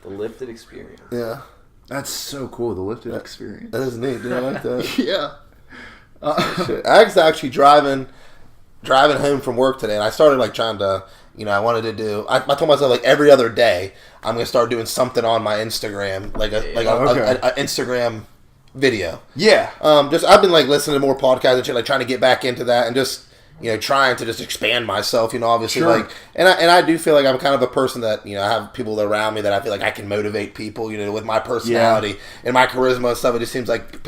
The lifted experience. Yeah. That's so cool. The lifted experience. That is neat. Dude, I like that. Yeah. I was actually driving home from work today, and I started like trying to, I wanted to do. I told myself like every other day I'm gonna start doing something on my Instagram, like a Instagram video. Yeah. I've been like listening to more podcasts and shit, like trying to get back into that, and just trying to just expand myself. Obviously, sure. like, and I do feel like I'm kind of a person that I have people around me that I feel like I can motivate people. With my personality and my charisma and stuff. It just seems like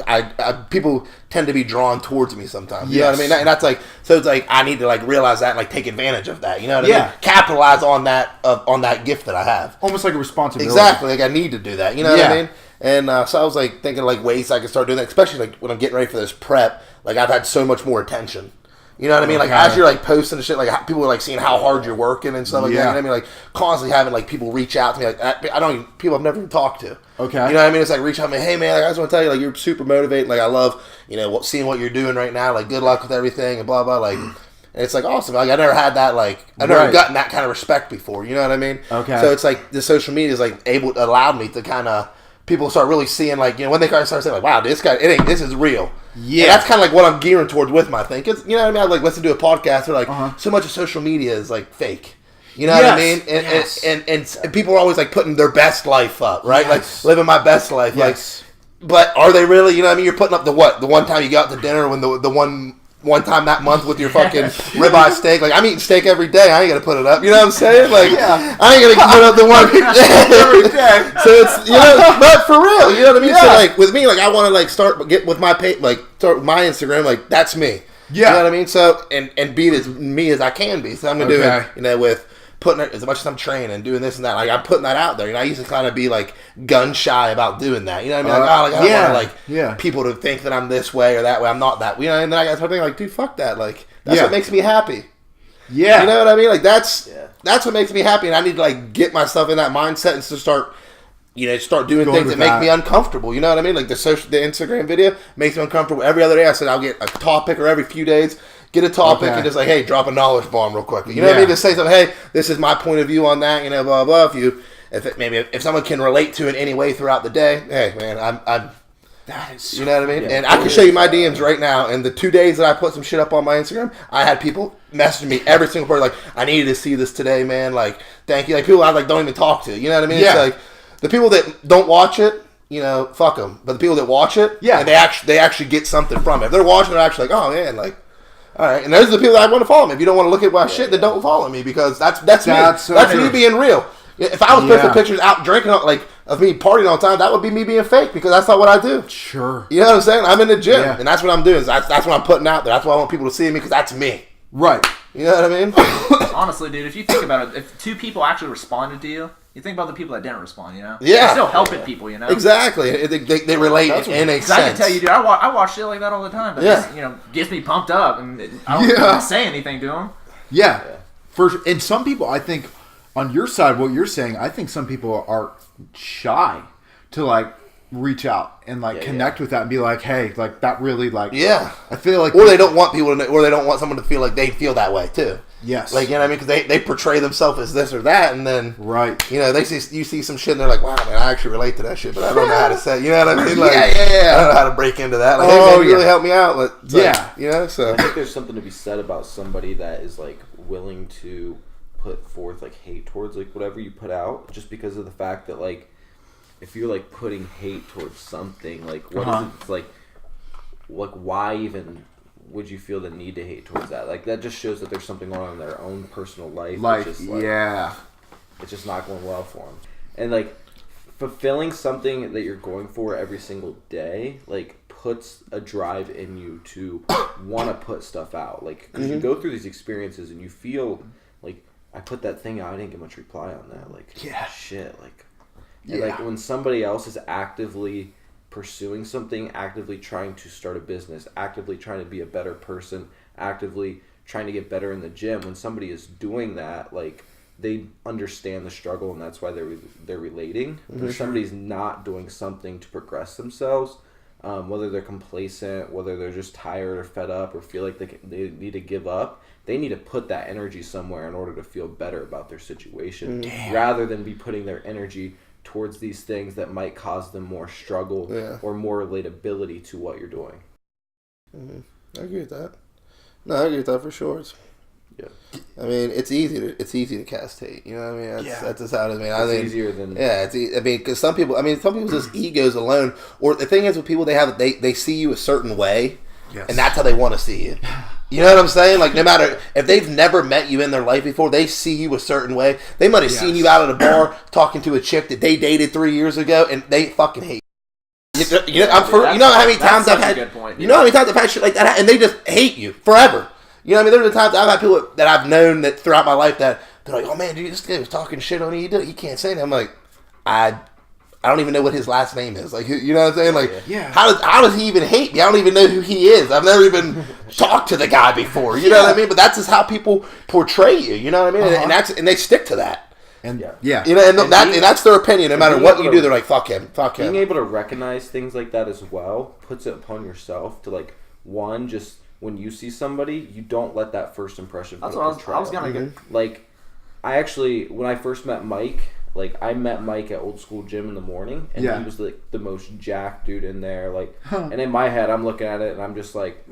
people tend to be drawn towards me sometimes. You know what I mean? And that's like, so it's like I need to like realize that and like take advantage of that. You know what I mean? Capitalize on that gift that I have. Almost like a responsibility. Exactly. Like I need to do that. You know what I mean? And so I was like thinking like ways I could start doing that, especially like when I'm getting ready for this prep. Like I've had so much more attention. You know what I mean? Like as you're like posting and shit, like people are like seeing how hard you're working and stuff like that. You know what I mean? Like constantly having like people reach out to me. Like people I've never even talked to. Okay. You know what I mean? It's like reach out to me, hey man, like, I just want to tell you, like you're super motivating. Like I love, seeing what you're doing right now. Like good luck with everything and blah blah. Like, and it's like awesome. Like I never had that. Like I've never gotten that kind of respect before. You know what I mean? Okay. So it's like the social media is like allowed me to kind of. People start really seeing, like, when they start saying, like, wow, this is real. Yeah. And that's kind of like what I'm gearing towards with my thing. Cause, you know what I mean? I like listen to a podcast. They're like, so much of social media is like fake. You know what I mean? And people are always like putting their best life up, right? Like living my best life. Yes. Like, but are they really? You know what I mean? You're putting up the what? The one time you go out to dinner when the one time that month with your fucking ribeye steak. Like, I'm eating steak every day. I ain't gonna put it up. You know what I'm saying? Like, I ain't gonna put up the one every day. So it's, but for real, you know what I mean? Yeah. So like with me, like I want to like start with my start with my Instagram. Like that's me. Yeah. You know what I mean? So and be as me as I can be. So I'm gonna do it. With putting it as much as I'm training, doing this and that. Like I'm putting that out there. I used to kind of be like gun shy about doing that. You know what I mean? I don't want like people to think that I'm this way or that way. I'm not that. And then I got something like, dude, fuck that. Like that's what makes me happy. Yeah. You know what I mean? Like that's what makes me happy, and I need to like get myself in that mindset and to start doing things that make me uncomfortable. You know what I mean? Like the Instagram video makes me uncomfortable. Every other day I said I'll get a topic, or every few days get a topic and just like, hey, drop a knowledge bomb real quick. You know what I mean? Just say something, hey, this is my point of view on that, blah, blah. If someone can relate to it in any way throughout the day, hey, man, I'm that is so, you know what I mean? And I can show you my DMs right now. And the 2 days that I put some shit up on my Instagram, I had people messaging me every single person, like, I needed to see this today, man. Like, thank you. Like, people I like don't even talk to. You know what I mean? Yeah. It's like, the people that don't watch it, fuck them. But the people that watch it, and they actually get something from it. If they're watching, they're actually like, oh, man, like, all right, and those are the people that I want to follow me. If you don't want to look at my shit, then don't follow me, because that's me. So that's me being real. If I was posting pictures out drinking, like of me partying all the time, that would be me being fake, because that's not what I do. Sure. You know what I'm saying? I'm in the gym, and that's what I'm doing. That's what I'm putting out there. That's why I want people to see me, because that's me. Right. You know what I mean? Honestly, dude, if you think about it, if two people actually responded to you, you think about the people that didn't respond, Yeah. You're still helping people, Exactly. They relate in a sense. I can tell you, dude, I watch shit like that all the time. But this, gets me pumped up, and I don't say anything to them. Yeah. And some people, I think, on your side, what you're saying, I think some people are shy to, like, reach out and, like, connect with that and be like, hey, like, that really, like... Yeah. I feel like... Or they don't want people to... Or they don't want someone to feel like they feel that way, too. Yes. Like, you know what I mean? Because they portray themselves as this or that, and then... Right. You see some shit, and they're like, wow, man, I actually relate to that shit, but I don't know how to say it. You know what I mean? Like, I don't know how to break into that. Like, hey, man, you really help me out. Like, so... I think there's something to be said about somebody that is, like, willing to put forth, like, hate towards, like, whatever you put out, just because of the fact that, like, if you're, like, putting hate towards something, like, what is it? It's like, why even would you feel the need to hate towards that? Like, that just shows that there's something going on in their own personal life. It's just not going well for them. And, like, fulfilling something that you're going for every single day, like, puts a drive in you to want to put stuff out. Like, because you go through these experiences and you feel, like, I put that thing out, I didn't get much reply on that. Like, shit, like... And like when somebody else is actively pursuing something, actively trying to start a business, actively trying to be a better person, actively trying to get better in the gym, when somebody is doing that, like, they understand the struggle, and that's why they're relating. When somebody's not doing something to progress themselves, whether they're complacent, whether they're just tired or fed up or feel like they need to give up, they need to put that energy somewhere in order to feel better about their situation, rather than be putting their energy towards these things that might cause them more struggle or more relatability to what you're doing. Mm-hmm. I agree with that. No, I agree with that for sure. I mean, it's easy to cast hate. You know what I mean? That's just how it is. I mean, I think easier than I mean, because some people's just egos alone. Or the thing is with people, they see you a certain way, and that's how they want to see you. You know what I'm saying? Like, no matter if they've never met you in their life before, they see you a certain way. They might have seen you out at a bar talking to a chick that they dated 3 years ago, and they fucking hate you. You know how many times I've had. You know how many times I've had shit like that, and they just hate you forever. You know what I mean? There's the times I've had people that I've known that throughout my life that they're like, "Oh man, dude, this guy was talking shit on you. He can't say that." I'm like, I don't even know what his last name is. Like, you know what I'm saying? Like, how does he even hate me? I don't even know who he is. I've never even talked to the guy before. You know what I mean? But that's just how people portray you. You know what I mean? And they stick to that. And you know, and that's their opinion. No matter what you do, they're like, "Fuck him, fuck him." Being able to recognize things like that as well puts it upon yourself to like just. When you see somebody, you don't let that first impression. That's what I was gonna get. Like, I actually, when I first met Mike, like I met Mike at Old School Gym in the morning, and he was like the most jacked dude in there. Like, and in my head, I'm looking at it, and I'm just like,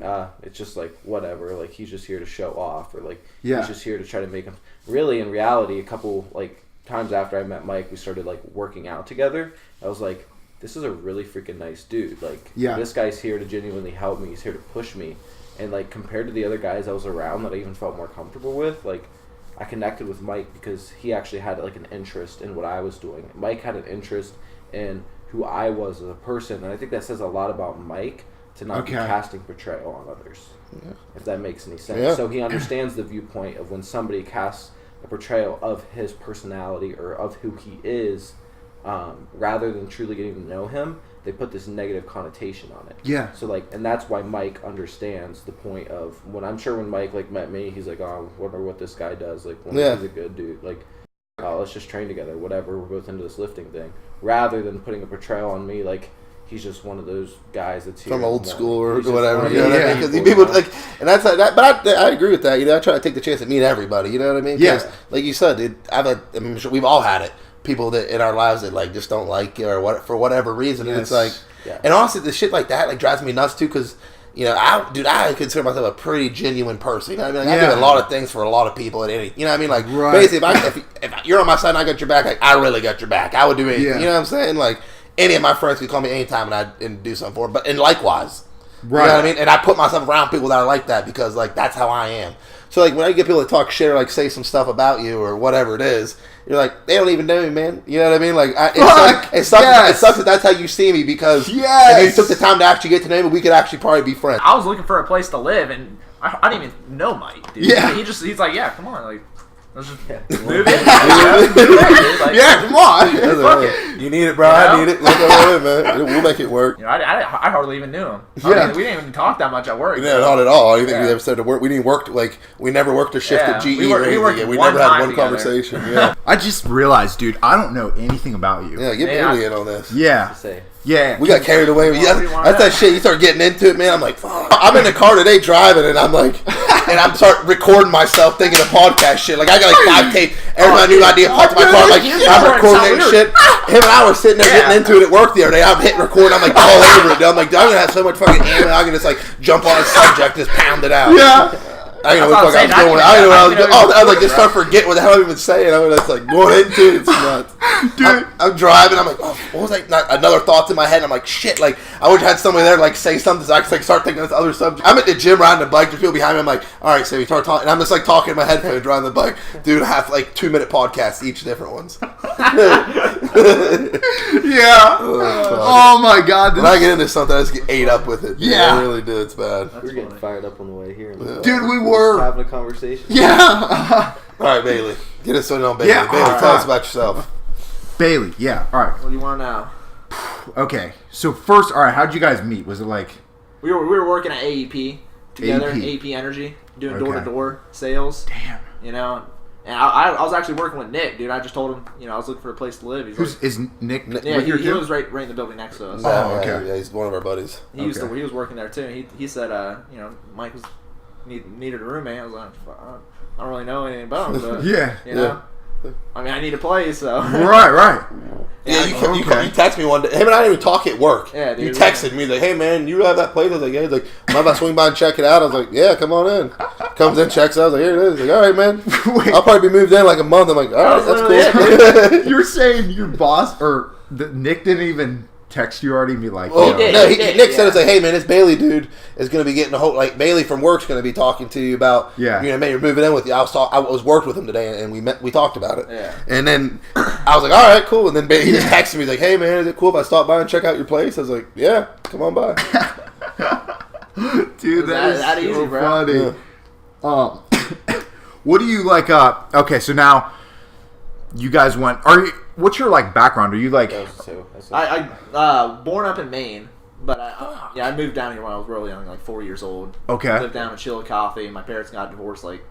it's just like whatever. Like he's just here to show off, or like he's just here to try to make him. Really, in reality, a couple like times after I met Mike, we started like working out together. I was like, this is a really freaking nice dude. Like, this guy's here to genuinely help me. He's here to push me. And, like, compared to the other guys I was around that I even felt more comfortable with, like, I connected with Mike because he actually had, like, an interest in what I was doing. Mike had an interest in who I was as a person. And I think that says a lot about Mike to not be casting portrayal on others, if that makes any sense. Yeah. So he understands the viewpoint of when somebody casts a portrayal of his personality or of who he is, rather than truly getting to know him, they put this negative connotation on it. Yeah. So like, and that's why Mike understands the point of when Mike like met me, he's like, oh, I wonder what this guy does. Like, he's a good dude. Like, oh, let's just train together. Whatever. We're both into this lifting thing. Rather than putting a portrayal on me, like he's just one of those guys that's here from old school or whatever. You know what I mean? Because people like, and that's like that. But I agree with that. You know, I try to take the chance to meet everybody. You know what I mean? Yeah. Like you said, dude, I'm sure we've all had it. People that in our lives that like just don't like you or what for whatever reason, and it's like, and honestly, the shit like that like drives me nuts too, because you know, I consider myself a pretty genuine person. You know what I mean? Like, I do a lot of things for a lot of people at any. You know what I mean? Like basically, if you're on my side and I got your back, like I really got your back. I would do anything. You know what I'm saying? Like any of my friends could call me anytime and do something for them. But and likewise, you know what I mean? And I put myself around people that are like that because like that's how I am. So like when I get people to talk shit or like say some stuff about you or whatever it is, you're like, they don't even know me, man. You know what I mean? Like, it sucks that that's how you see me because if you took the time to actually get to know me, we could actually probably be friends. I was looking for a place to live, and I didn't even know Mike, dude. Yeah. He's like, yeah, come on, like, let's just move in. Come on. Fuck it. You need it, bro. I need it. Let's go in, man. We'll make it work. You know, I hardly even knew him. I mean, we didn't even talk that much at work. Yeah, not at all. I don't think we ever said to work. We didn't work, like, we never worked a shift at GE or anything. We never had one conversation. Yeah. I just realized, dude, I don't know anything about you. Yeah, get Bailey in on this. Yeah. Yeah. We got carried away. That's that shit. You start getting into it, man. I'm like, fuck. I'm in the car today driving, and I'm like, and I'm start recording myself thinking of podcast shit. Like, I got like 5 tapes. Every time new idea pops in my car, like, I'm recording that shit. Him and I were sitting there getting into it at work the other day. I'm hitting record. I'm like, all over it. I'm like, I'm going to have so much fucking ammo. I can just, like, jump on a subject, just pound it out. Yeah. I don't know what I was doing. I don't know what I was doing. I was like, just start forgetting what the hell I'm even saying. I was just like going into it. It's nuts. Dude, I'm driving. I'm like, oh, what was like another thoughts in my head? And I'm like, shit. Like I wish I had somebody there to like say something. So I could like start thinking of this other subject. I'm at the gym riding a bike. There's people behind me. I'm like, all right. So we start talking, and I'm just like talking in my headphones riding the bike. Dude, I have like 2-minute podcasts, each different ones. Yeah. Oh my god. When I get into something, I just get ate up with it. Yeah, I really do. It's bad. We're getting fired up on the way here. Dude, we were having a conversation. Yeah. All right, Bailey. Get us on Bailey. Yeah. Bailey, tell us about yourself. Bailey, yeah. All right. What do you want to know? Okay. So first, all right, how'd you guys meet? Was it like we were working at AEP together, AEP Energy, doing door-to-door sales. Damn. You know, and I was actually working with Nick, dude. I just told him, you know, I was looking for a place to live. Is Nick? Yeah, he was right in the building next to us. Oh, okay. Yeah, he's one of our buddies. He was working there too. He said, you know, Mike needed a roommate. I was like, I don't really know anything about him, but you know, I mean, I need a place, so right. Yeah, you texted me one day. Him and I didn't even talk at work. Yeah, dude. You texted me like, "Hey man, you have that place?" I was like, "Yeah." He's like, "Mind if I swing by and check it out?" I was like, "Yeah, come on in." Comes in, checks it out. I was like, "Here it is." He's like, "All right, man. I'll probably be moved in like a month." I'm like, "All right, that's cool." You're saying your boss or Nick didn't even text you already and be like, well, Nick said it's like, "Hey man, this Bailey dude is going to be getting a whole like Bailey from work's going to be talking to you about maybe you're moving in with you." I was worked with him today and we talked about it. Yeah. And then I was like, "All right, cool." And then Bailey just texted me he's like, "Hey man, is it cool if I stop by and check out your place?" I was like, "Yeah, come on by." Dude, that is so easy, funny. Yeah. What do you like? Okay, so now you guys went. What's your like background? Are you like? I born up in Maine, but I moved down here when I was really young, like 4 years old. Okay. I lived down in Chillicothe. My parents got divorced, like,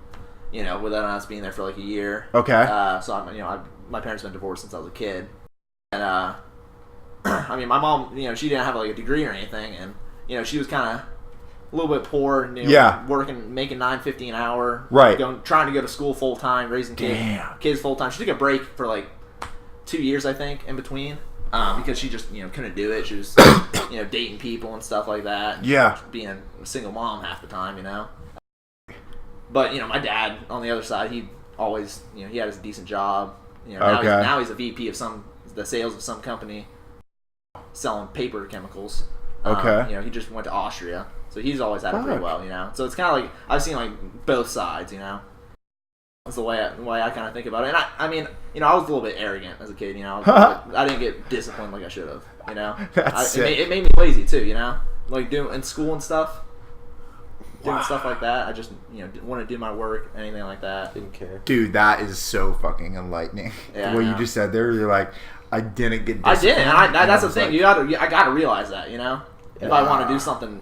without us being there for like a year. Okay. So my parents been divorced since I was a kid, and I mean, my mom, she didn't have like a degree or anything, and she was kind of a little bit poor, working, making $9.50 an hour, right? Trying to go to school full time, raising kids full time. She took a break for like 2 years, I think, in between, because she just couldn't do it. She was dating people and stuff like that. And being a single mom half the time, But my dad on the other side, he always he had his decent job. Now he's a VP of the sales of some company selling paper chemicals. Okay. He just went to Austria, so he's always had it pretty well. So it's kind of like I've seen like both sides. That's the way I kind of think about it. And I mean, I was a little bit arrogant as a kid. I didn't get disciplined like I should have. It made me lazy too. Like doing in school and stuff, doing stuff like that. I just didn't want to do my work, anything like that. Didn't care. Dude, that is so fucking enlightening. Yeah, what you just said there, you're like, I didn't get disciplined. I didn't. And that's the thing. I gotta realize that. If I want to do something.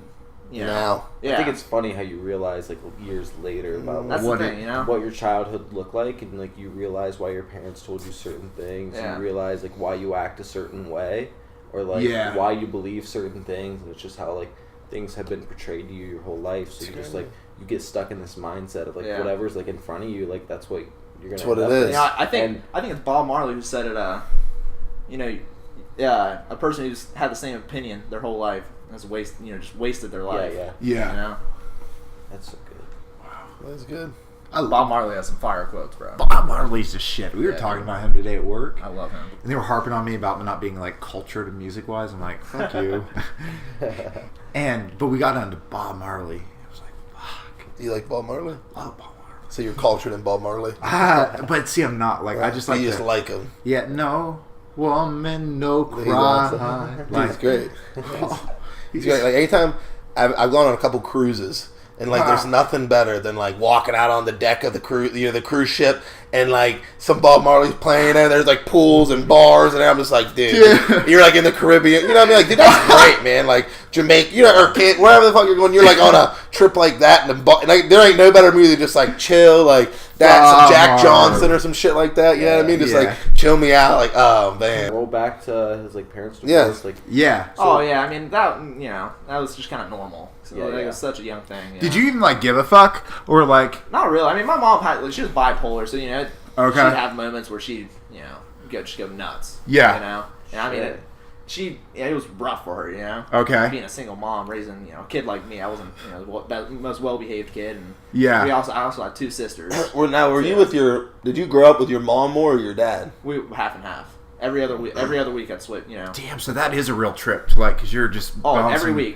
Now. I think it's funny how you realize like years later about like, what your childhood looked like, and like you realize why your parents told you certain things, and you realize like why you act a certain way, or like why you believe certain things, and it's just how like things have been portrayed to you your whole life. So you just like you get stuck in this mindset of like whatever's like in front of you, like that's what you're gonna. That's what it is. I think it's Bob Marley who said it. A person who's had the same opinion their whole life has just wasted their life. Yeah. That's so good. Wow, that's good. Bob Marley has some fire quotes, bro. Bob Marley's the shit. We were talking about him today at work. I love him. And they were harping on me about not being like cultured and music wise. I'm like, fuck you. But we got onto Bob Marley. I was like, fuck. Do you like Bob Marley? Love Bob Marley. So you're cultured in Bob Marley? But see, I'm not. Like, I just like. You just like him. Yeah, no. Woman, no cry. He's great. He's great. Like anytime I've gone on a couple cruises, and like there's nothing better than like walking out on the deck of the cruise ship, and like some Bob Marley's playing, and there's like pools and bars, and I'm just like, dude, you're like in the Caribbean, what I mean? Like, dude, that's great, man. Like Jamaica, or wherever the fuck you're going, you're like on a trip like that, and like there ain't no better music, just like chill, like that, some Jack Johnson or some shit like that. You know what I mean? Just like chill me out, like oh man. Roll back to his like parents' divorce, like So, I mean that that was just kind of normal. So it was such a young thing. Did you even like give a fuck or like? Not really. I mean, my mom she was bipolar, so she'd have moments where she'd just go nuts. Yeah. And I mean, it was rough for her. Okay. Being a single mom, raising a kid like me, I wasn't the most well behaved kid, and I also had two sisters. Were you with did you grow up with your mom more or your dad? We half and half. Every other week I'd switch. Damn, so that is a real trip, like, because you're just bouncing.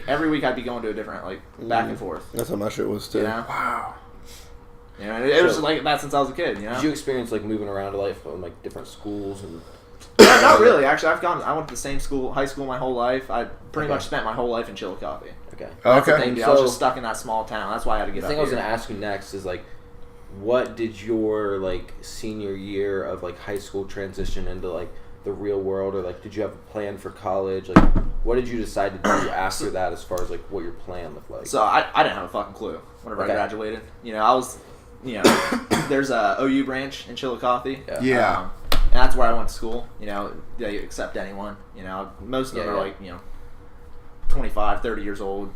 Every week I'd be going to a different back and forth. That's how my shit was too. Wow. It was like that since I was a kid. Did you experience like moving around to life in like different schools and? Not really. Actually, I went to the same school, high school, my whole life. I pretty much spent my whole life in Chillicothe. Okay. That's the thing, dude. I was just stuck in that small town. That's why I had to get up here. The thing I was going to ask you next is like, what did your like senior year of like high school transition into like the real world, or like did you have a plan for college? Like, what did you decide to do after that, as far as like what your plan looked like? So I didn't have a fucking clue whenever I graduated. I was, there's a OU branch in Chillicothe. Yeah. And that's where I went to school. They accept anyone. Most of them are like 25, 30 years old.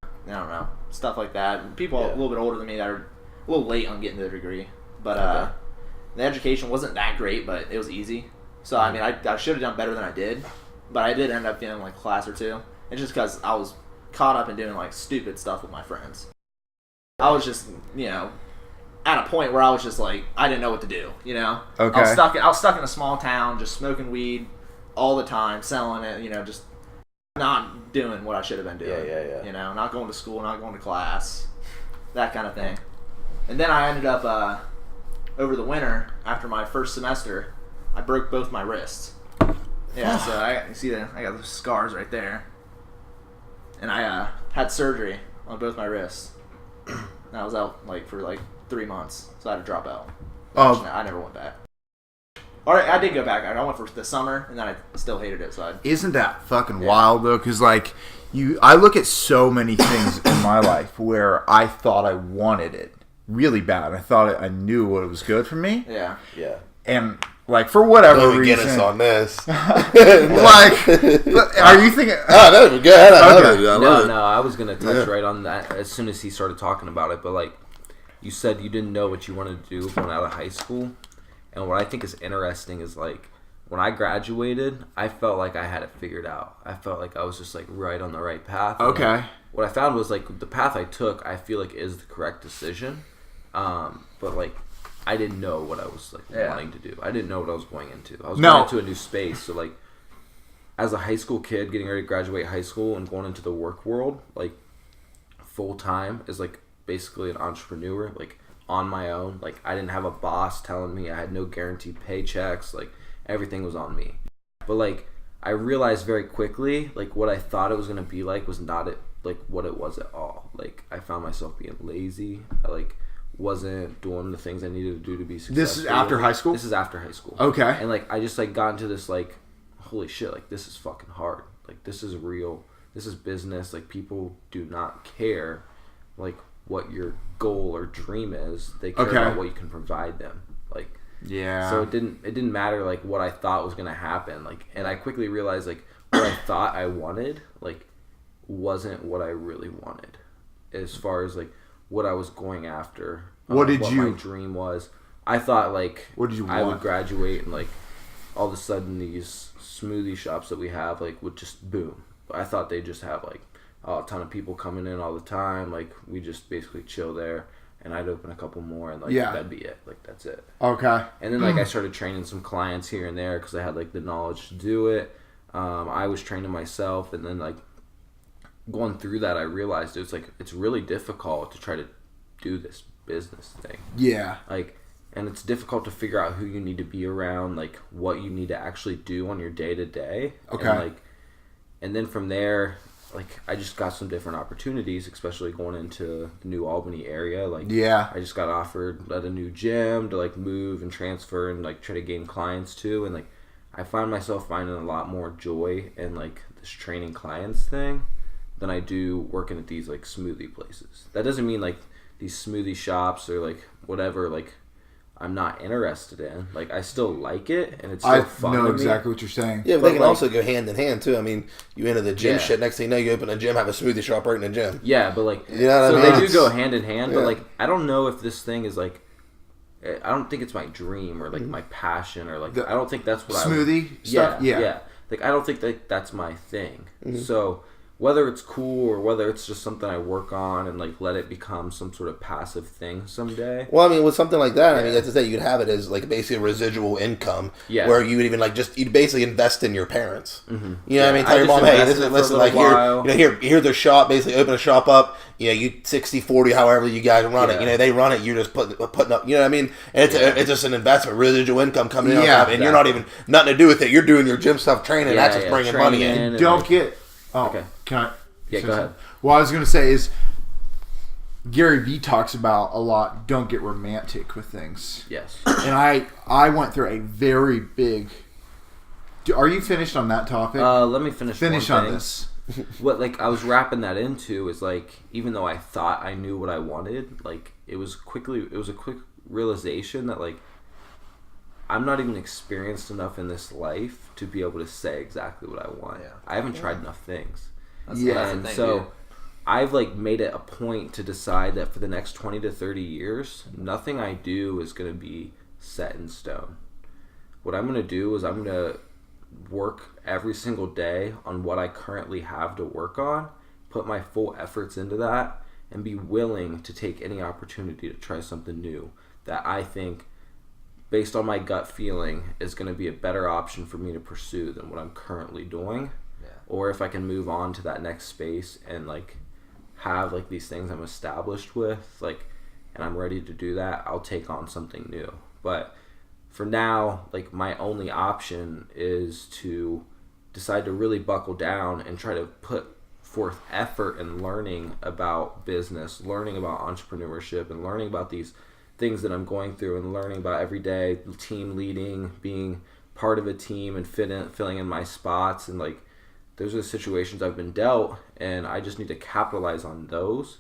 I don't know, stuff like that. People a little bit older than me that are a little late on getting their degree, but the education wasn't that great, but it was easy. So I mean, I should have done better than I did, but I did end up getting like a class or two. It's just because I was caught up in doing like stupid stuff with my friends. I was just, at a point where I was just like, I didn't know what to do, Okay. I was stuck in a small town, just smoking weed all the time, selling it, just not doing what I should have been doing. Yeah. Not going to school, not going to class, that kind of thing. And then I ended up, over the winter, after my first semester, I broke both my wrists. Yeah, so I got those scars right there. And I had surgery on both my wrists. And I was out for 3 months, so I had to drop out. I never went back. All right, I did go back. I went for the summer, and then I still hated it. So isn't that fucking wild though? Because I look at so many things in my life where I thought I wanted it really bad. I thought I knew what was good for me. Yeah. And for whatever reason, get us on this. Are you thinking? Oh, no, go ahead. No, I was gonna touch right on that as soon as he started talking about it. But you said you didn't know what you wanted to do going out of high school, and what I think is interesting is when I graduated, I felt like I had it figured out. I felt like I was just right on the right path. Okay. And, what I found was the path I took, I feel is the correct decision, but I didn't know what I was wanting to do. I didn't know what I was going into. I was going into a new space. So as a high school kid, getting ready to graduate high school and going into the work world, full time is basically an entrepreneur, on my own. I didn't have a boss telling me. I had no guaranteed paychecks. Everything was on me. But I realized very quickly what I thought it was gonna be was not it what it was at all. I found myself being lazy. I wasn't doing the things I needed to do to be successful. This is after high school? This is after high school. Okay. And I just got into this holy shit, this is fucking hard. This is real. This is business. People do not care what your goal or dream is. They care about what you can provide them. Yeah. So it didn't matter what I thought was gonna happen. And I quickly realized what I thought I wanted wasn't what I really wanted. As far as what I was going after. What my dream was. I thought what did you want? I would graduate and all of a sudden these smoothie shops that we have would just boom. I thought they'd just have a ton of people coming in all the time. We just basically chill there, and I'd open a couple more, and that'd be it. That's it. Okay. And then I started training some clients here and there because I had the knowledge to do it. I was training myself, and then going through that, I realized it's really difficult to try to do this business thing. Yeah. And it's difficult to figure out who you need to be around, what you need to actually do on your day to day. Okay. And then from there, I just got some different opportunities, especially going into the New Albany area. I just got offered at a new gym to move and transfer and try to gain clients too. And I find myself finding a lot more joy in this training clients thing than I do working at these smoothie places. That doesn't mean these smoothie shops or whatever I'm not interested in. I still like it, and it's still fun. I know exactly what you're saying. Yeah, but they can also go hand in hand too. I mean, you enter the gym shit. Next thing you know, you open a gym, have a smoothie shop right in the gym. Yeah, but you know what I mean? They do go hand in hand. Yeah. But I don't know if this thing is I don't think it's my dream or my passion or I don't think that's what smoothie stuff. Yeah. I don't think that's my thing. Mm-hmm. So whether it's cool or whether it's just something I work on and let it become some sort of passive thing someday. Well, I mean, with something like that, I mean, that's to say you could have it as basically a residual income, where you would even you'd basically invest in your parents. Mm-hmm. You know what I mean? Tell your mom, hey, listen, here's the shop. Basically, open a shop up. You 60-40, however you guys run it. They run it. You're just putting up. You know what I mean? And it's just an investment, residual income coming in. And you're not even nothing to do with it. You're doing your gym stuff, training. That's just bringing money in. Don't get. Oh, okay. Can I? Yeah, go ahead. What I was going to say is Gary Vee talks about a lot, don't get romantic with things. Yes. And I went through a very big... Are you finished on that topic? Let me finish on this. What I was wrapping that into is even though I thought I knew what I wanted, it was a quick realization that I'm not even experienced enough in this life to be able to say exactly what I want. Yeah. I haven't tried enough things. And so I've made it a point to decide that for the next 20 to 30 years, nothing I do is going to be set in stone. what I'm going to do is I'm going to work every single day on what I currently have to work on, put my full efforts into that, and be willing to take any opportunity to try something new that I think, based on my gut feeling, is going to be a better option for me to pursue than what I'm currently doing. Yeah. Or if I can move on to that next space and like have like these things I'm established with, like, and I'm ready to do that, I'll take on something new. But for now, like, my only option is to decide to really buckle down and try to put forth effort in learning about business, learning about entrepreneurship, and learning about these things that I'm going through, and learning about every day, team leading, being part of a team, and filling in my spots. And like, those are the situations I've been dealt, and I just need to capitalize on those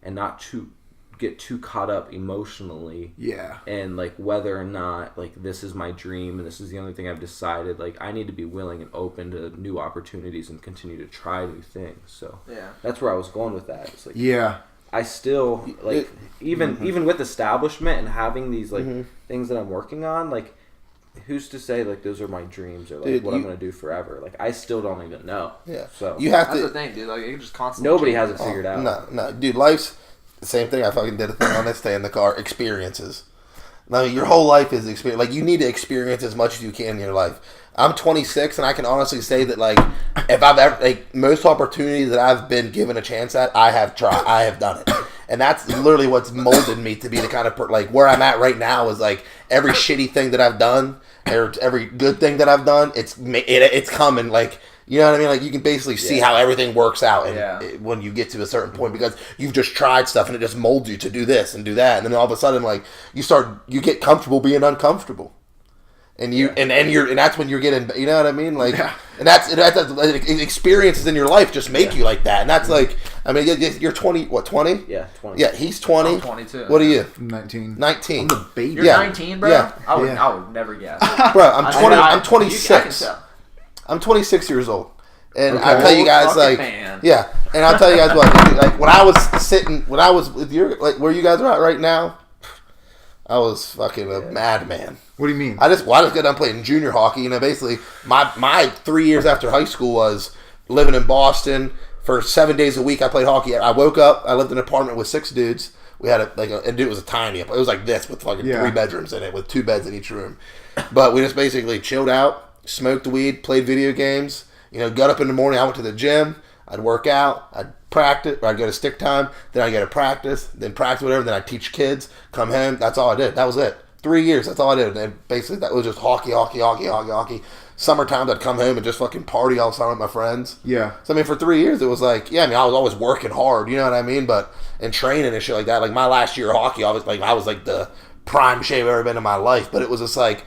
and not to get too caught up emotionally. Yeah. And like, whether or not like this is my dream and this is the only thing I've decided, like, I need to be willing and open to new opportunities and continue to try new things. So yeah, that's where I was going with that. It's like, yeah, I still like, even with establishment and having these like things that I'm working on, like, who's to say like those are my dreams or like what I'm gonna do forever? Like, I still don't even know. Yeah. So you have that's to. the thing, dude. Like, it just constantly. Nobody has it figured out. No, dude. Life's the same thing. I fucking did a thing on this day in the car. Experiences. Now, your whole life is experience. Like, you need to experience as much as you can in your life. I'm 26, and I can honestly say that, like, if I've ever, like, most opportunities that I've been given a chance at, I have tried. I have done it. And that's literally what's molded me to be the kind of, like, where I'm at right now is, like, every shitty thing that I've done, or every good thing that I've done, it's coming, like, you know what I mean? Like, you can basically see how everything works out when you get to a certain point, because you've just tried stuff and it just molds you to do this and do that. And then all of a sudden, like, you get comfortable being uncomfortable. And and that's when you're getting, you know what I mean? Like, and that's experiences in your life just make you like that. And that's like, I mean, you're 20, what, 20? Yeah, 20. Yeah, he's 20. I'm 22. What are you? 19. 19. I'm the baby. You're 19, bro? Yeah. I would never guess. Bro, I'm 26. I can tell. I'm 26 years old. And Okay. I'll tell you guys, like, Man. yeah, and I'll tell you guys what, like, when I was with your, like, where you guys are at right now, I was fucking a madman. What do you mean? I just got done playing junior hockey. You know, basically, my 3 years after high school was living in Boston for 7 days a week. I played hockey. I woke up, I lived in an apartment with 6 dudes. We had and it was a tiny, it was like this with fucking 3 bedrooms in it with 2 beds in each room. But we just basically chilled out, smoked weed, played video games. You know, got up in the morning, I went to the gym, I'd work out, I'd practice, or I'd go to stick time, then I'd go to practice, then practice whatever, then I'd teach kids, come home, that's all I did. That was it. 3 years, that's all I did. And basically, that was just hockey. Summertime, I'd come home and just fucking party all summer with my friends. Yeah. So, I mean, for 3 years, it was like, I was always working hard, you know what I mean? But, and training and shit like that. Like, my last year of hockey, I was like the prime shape I've ever been in my life. But it was just like,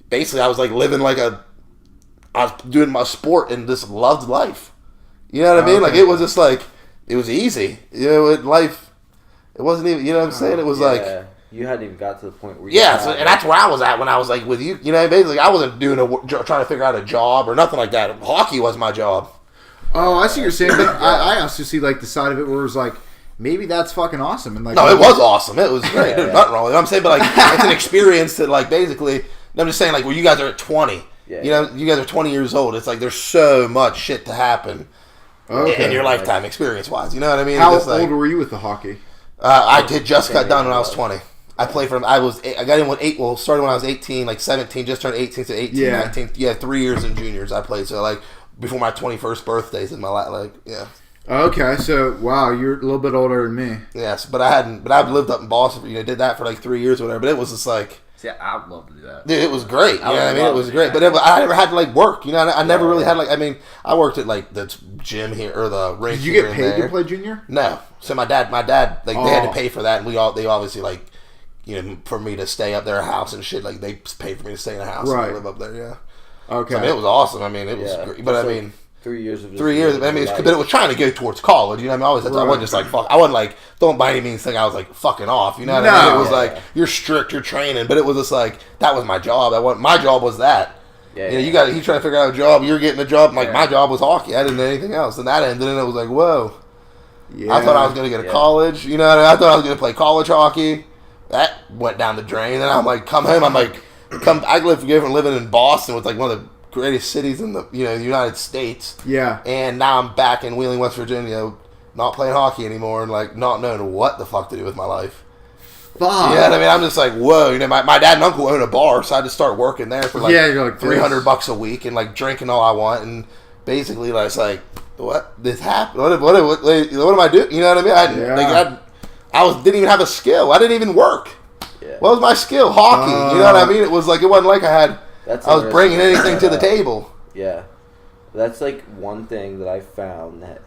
basically, I was like living like I was doing my sport and just loved life. You know what I mean? Like, it was just like, it was easy. You know, life, it wasn't even, you know what I'm saying? It was like, you hadn't even got to the point where you and that's where I was at when I was like with you. You know, basically, I wasn't trying to figure out a job or nothing like that. Hockey was my job. Oh, I see what you're saying, but I also see like the side of it where it was like, maybe that's fucking awesome. And like, no, it was awesome. It was great. There's nothing wrong with it. I'm saying, but like, it's an experience that, like, basically, I'm just saying, like, well, you guys are at 20. Yeah. You know, you guys are 20 years old. It's like there's so much shit to happen in your lifetime, experience-wise. You know what I mean? How old were you with the hockey? I did just got done when I was 20. I played for them. I got in with started when I was 18, like 17, just turned 18, so 18, 19. Yeah, 3 years in juniors I played. So, like, before my 21st birthdays in my life, like, yeah. Okay, so, wow, you're a little bit older than me. Yes, but I've lived up in Boston, you know, did that for like 3 years or whatever, but it was just like, see, I would love to do that. dude, it was great. You know what I mean? It was great. But I never had to, like, work. You know, I never really had, like, I mean, I worked at, like, the gym here, or the rink. Did you get paid to play junior? No. So my dad, like, they had to pay for that, and they obviously, like, you know, for me to stay up their house and shit, like, they paid for me to stay in a house and live up there, yeah. Okay. So, I mean, it was awesome. I mean, it was great. But, I mean... 3 years of 3 years. I mean, but it was trying to go towards college. You know what I mean? I wasn't just like, fuck. I wasn't like, don't by any means think I was like fucking off. You know what I mean? It was like, you're strict, you're training. But it was just like, that was my job. My job was that. Yeah, you know, he's trying to figure out a job. You're getting a job. Like, my job was hockey. I didn't do anything else. And that ended, and it was like, whoa. Yeah. I thought I was going to go to college. You know what I mean? I thought I was going to play college hockey. That went down the drain. And I'm like, come home. I'm like, I living in Boston, with like one of the greatest cities in the United States. Yeah. And now I'm back in Wheeling, West Virginia, not playing hockey anymore, and like not knowing what the fuck to do with my life. Fuck. Yeah, I mean, I'm just like, whoa. My dad and uncle own a bar, so I had to start working there for like, you're like $300 a week and like drinking all I want, and basically like, it's like, what? This happened? What am I doing? You know what I mean? I didn't even have a skill. I didn't even work. Yeah. What was my skill? Hockey. You know what I mean? It wasn't like I was bringing anything to the table. Yeah, that's like one thing that I found, that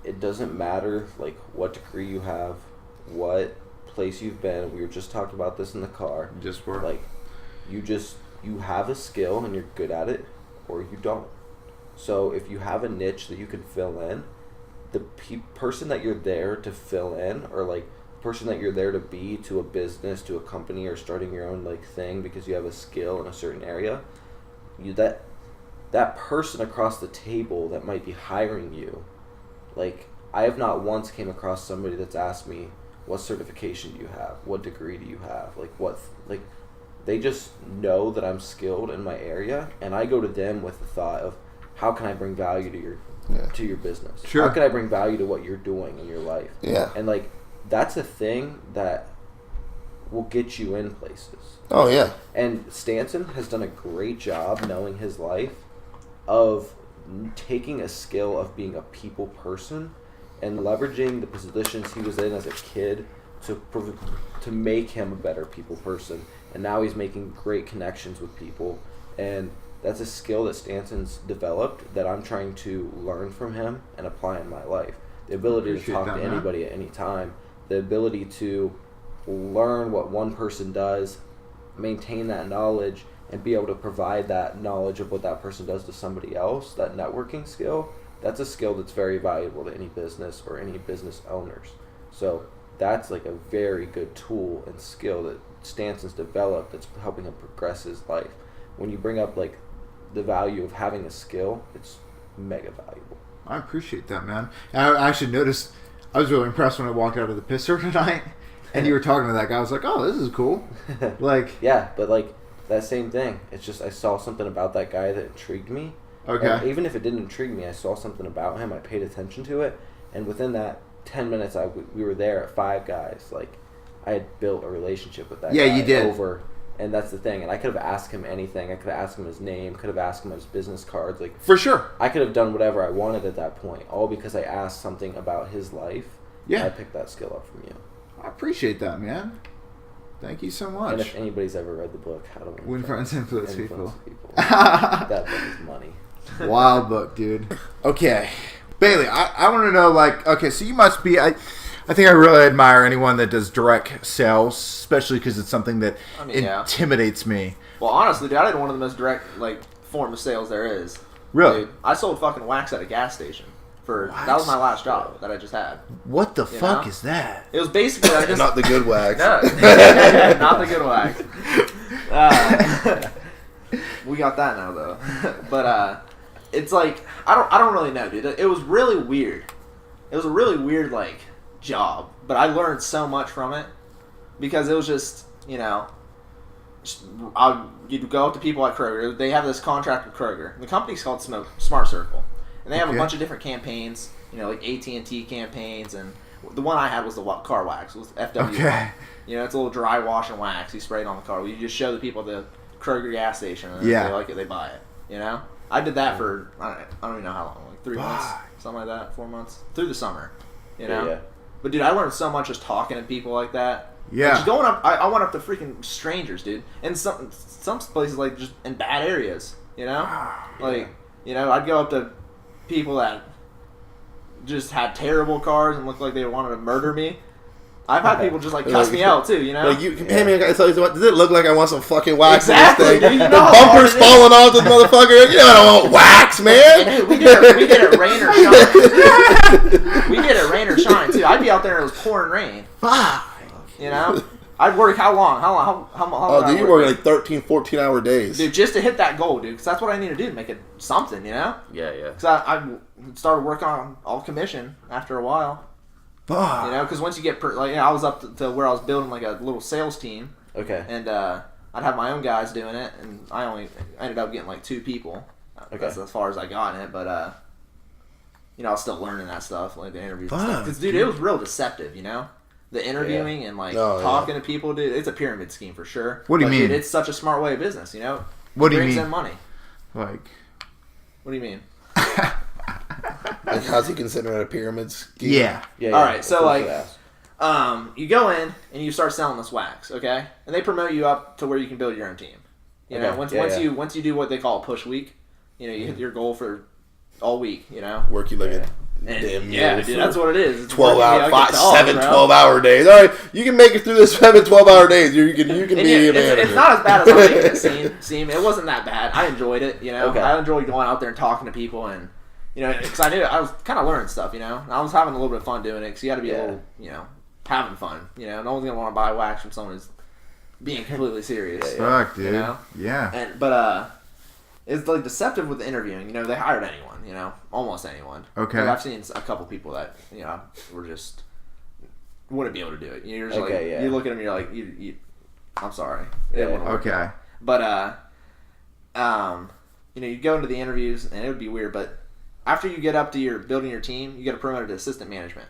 it doesn't matter like what degree you have, what place you've been. We were just talking about this in the car. Just work. Like, you have a skill and you're good at it, or you don't. So if you have a niche that you can fill in, the person that you're there to fill in, or like person that you're there to be to a business, to a company, or starting your own like thing because you have a skill in a certain area, that person across the table that might be hiring you, like, I have not once came across somebody that's asked me, what certification do you have? What degree do you have? Like they just know that I'm skilled in my area, and I go to them with the thought of, how can I bring value to your business? Sure. How can I bring value to what you're doing in your life? Yeah. And like, that's a thing that will get you in places. Oh yeah. And Stanson has done a great job knowing his life of taking a skill of being a people person and leveraging the positions he was in as a kid to make him a better people person. And now he's making great connections with people, and that's a skill that Stanson's developed that I'm trying to learn from him and apply in my life. The ability to talk to anybody at any time, the ability to learn what one person does, maintain that knowledge, and be able to provide that knowledge of what that person does to somebody else, that networking skill, that's a skill that's very valuable to any business or any business owners. So that's like a very good tool and skill that Stanson's developed that's helping him progress his life. When you bring up like the value of having a skill, it's mega valuable. I appreciate that, man. I actually noticed, I was really impressed when I walked out of the pisser tonight, and you were talking to that guy. I was like, oh, this is cool. Like, yeah, but like that same thing. It's just I saw something about that guy that intrigued me. Okay. And even if it didn't intrigue me, I saw something about him. I paid attention to it, and within that 10 minutes, we were there at Five Guys. Like, I had built a relationship with that guy. Yeah, you did. And that's the thing. And I could have asked him anything. I could have asked him his name. Could have asked him his business cards. Like, for sure. I could have done whatever I wanted at that point, all because I asked something about his life. Yeah. I picked that skill up from you. I appreciate that, man. Thank you so much. And if anybody's ever read the book, How to Win Friends, Influence People. That book is money. Wild book, dude. Okay. Bailey, I want to know, like, okay, so you must be... I think I really admire anyone that does direct sales, especially because it's something that intimidates me. Well, honestly, dude, I did one of the most direct, like, form of sales there is. Really? Dude, I sold fucking wax at a gas station. That was my last job that I just had. What the fuck is that? It was basically... Not the good wax. No. Not the good wax. We got that now, though. But, it's like, I don't really know, dude. It was really weird. It was a really weird, like, job, but I learned so much from it because it was just, you'd go up to people at Kroger. They have this contract with Kroger. The company's called Smart Circle, and they have a bunch of different campaigns, like AT&T campaigns, and the one I had was the car wax. It was FW. Okay. It's a little dry wash and wax you spray it on the car. You just show the people at the Kroger gas station, and if they like it, they buy it. I did that for I don't even know how long, like 3 months, something like that, 4 months, through the summer. Yeah. But dude, I learned so much just talking to people like that. Yeah. Just going up, I went up to freaking strangers, dude. And some places like just in bad areas, Like, I'd go up to people that just had terrible cars and looked like they wanted to murder me. I've had people just like cuss me out too, Like hey man, does it look like I want some fucking wax exactly, in this thing? Dude, the bumper's falling off this motherfucker. I don't want wax, man. And, dude, we get it rain or shine. We get it rain or shine too. I'd be out there and it was pouring rain. Fuck. I'd work how long? How long? Oh, dude, you work like 13, 14-hour days. Dude, just to hit that goal, dude. Because that's what I need to do to make it something, Yeah. Because I started working on all commission after a while. Because once you get I was up to where I was building like a little sales team. Okay. And I I'd have my own guys doing it, and I ended up getting like 2 people. Okay. That's as far as I got in it, but you know, I was still learning that stuff, like the interviews and stuff. Because dude, it was real deceptive, you know. The interviewing and like talking to people, dude, it's a pyramid scheme for sure. What do you mean? Dude, it's such a smart way of business, you know. What do you mean? Brings in money. Like, what do you mean? Like, how's he considering it a pyramid scheme? Yeah. All right, so like, you go in and you start selling this wax, okay, and they promote you up to where you can build your own team. You know, once you do what they call a push week, you know, you hit your goal for all week. You know, work you like a damn dude, that's what it is. It's 12-hour days. All right, you can make it through this 12-hour days. You can be a manager. It's not as bad as I making it seem. It wasn't that bad. I enjoyed it. You know, I enjoyed going out there and talking to people and. You know, because I knew I was kind of learning stuff, you know. I was having a little bit of fun doing it because you got to be a little, you know, having fun. You know, no one's going to want to buy wax from someone who's being completely serious. Fuck, dude. You know? Yeah. But it's like deceptive with the interviewing. You know, they hired anyone, you know, almost anyone. Okay. Like, I've seen a couple people that, you know, were just, wouldn't be able to do it. You're just you look at them, you're like, I'm sorry. Okay. But, you know, you go into the interviews and it would be weird, but after you get up to building your team, you get promoted to assistant management.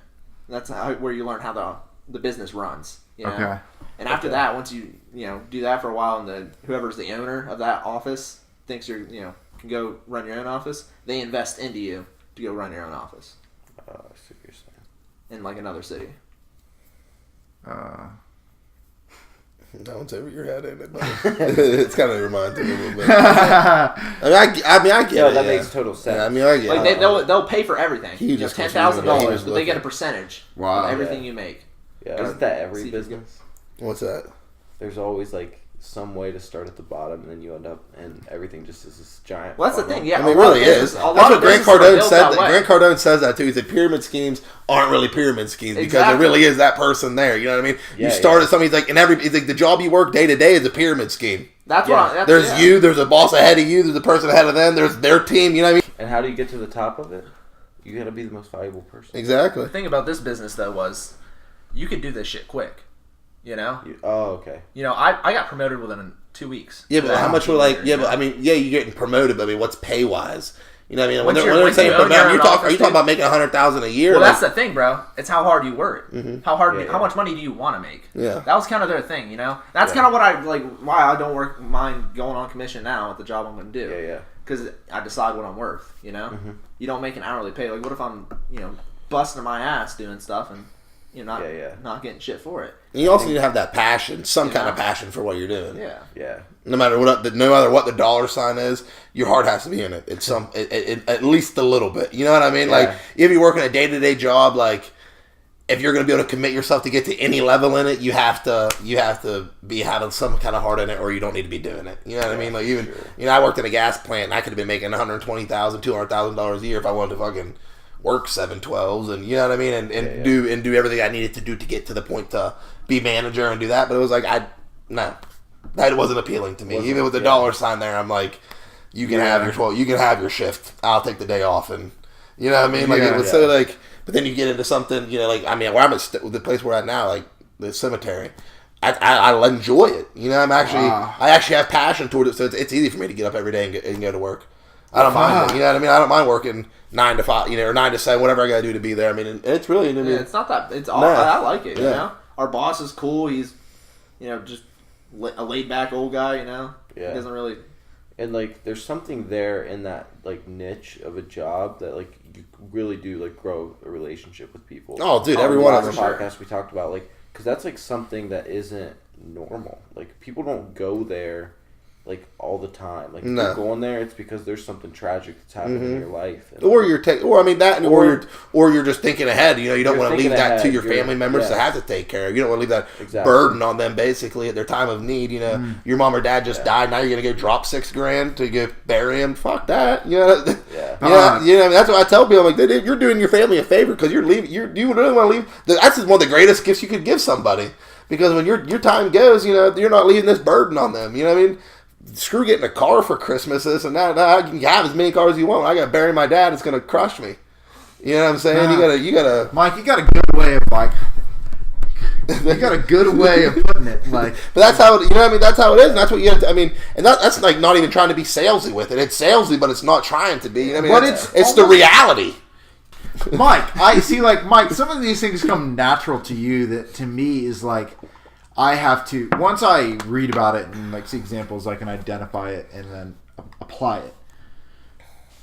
And that's where you learn how the business runs. You know? Okay. And after that, once you do that for a while, and whoever's the owner of that office thinks can go run your own office, they invest into you to go run your own office. I see what you're saying. In like another city. That one's over your head, ain't it? It's kind of reminds me a little bit. I get it. That makes total sense. Yeah, I mean, I get it. Like, they'll pay for everything. $10,000, but they get a percentage of everything you make. Yeah, isn't that every business? What's that? There's always like some way to start at the bottom, and then you end up, and everything just is this giant. Well, that's the thing. Yeah, I mean, it really is. That's what Grant Cardone said. Grant Cardone says that too. He said pyramid schemes aren't really pyramid schemes because there really is that person there. You know what I mean? You start at something. He's like, he's like the job you work day to day is a pyramid scheme. That's what. There's you. There's a boss ahead of you. There's a person ahead of them. There's their team. You know what I mean? And how do you get to the top of it? You got to be the most valuable person. Exactly. The thing about this business though was, you could do this shit quick. You know? Okay. You know, I got promoted within 2 weeks. Yeah, but how much were like? Yeah, but I mean, you're getting promoted. But I mean, what's pay wise? You know what I mean? When they're saying promoted, are you talking about making $100,000 a year? Well, that's the thing, bro. It's how hard you work. Mm-hmm. How much money do you want to make? Yeah. That was kind of their thing, you know. That's kind of what I like. Why I don't mind going on commission now at the job I'm going to do. Yeah. Because I decide what I'm worth. You know. Mm-hmm. You don't make an hourly pay. Like, what if I'm busting my ass doing stuff and not getting shit for it. And you also need to have that passion, some kind of passion for what you're doing. Yeah. No matter what the dollar sign is, your heart has to be in it. It's at least a little bit. You know what I mean? Like if you're working a day-to-day job, like if you're going to be able to commit yourself to get to any level in it, you have to be having some kind of heart in it, or you don't need to be doing it. You know what I mean? Like even I worked in a gas plant, and I could have been making $120,000, $200,000 a year if I wanted to fucking work 7/12s and you know what I mean, and do everything I needed to do to get to the point to be manager and do that. But it was like that wasn't appealing to me. Even with the dollar sign there, I'm like, you can have your shift. I'll take the day off, and you know what I mean. Like it was so like, but then you get into something, like I mean, where I'm at the place we're at now, like the cemetery. I enjoy it. You know, I actually have passion towards it, so it's easy for me to get up every day and go to work. I don't mind it. You know what I mean? I don't mind working 9 to 5, or 9 to 7, whatever I gotta do to be there. I mean, and it's really. It's not that. It's all. I like it. You know, our boss is cool. He's, just a laid back old guy. You know, he doesn't really. And like, there's something there in that like niche of a job that like you really do like grow a relationship with people. Oh, dude, every one of the podcast we talked about, like, because that's like something that isn't normal. Like people don't go there like all the time. Like if you're going there, it's because there's something tragic that's happening in your life, or you're just thinking ahead. You don't want to leave that to your family members to have to take care of. You don't want to leave that burden on them basically at their time of need. Your mom or dad just died. Now you're gonna go drop $6,000 to go bury him. Fuck that. That's what I tell people. I'm like, you're doing your family a favor because you're leaving. You really want to leave. That's one of the greatest gifts you could give somebody, because when your time goes, you're not leaving this burden on them. You know what I mean? Screw getting a car for Christmas, this and that. I can have as many cars as you want. When I got to bury my dad, it's going to crush me. You know what I'm saying? You gotta. Mike, you got a good way of you got a good way of putting it. Like, but that's how you know. What I mean, that's how it is, and that's what you have to, I mean, and that's like not even trying to be salesy with it. It's salesy, but it's not trying to be. You know what I mean, but it's the reality. Mike, I see. Like, Mike, some of these things come natural to you that to me is like I have to once I read about it and like see examples, I can identify it and then apply it.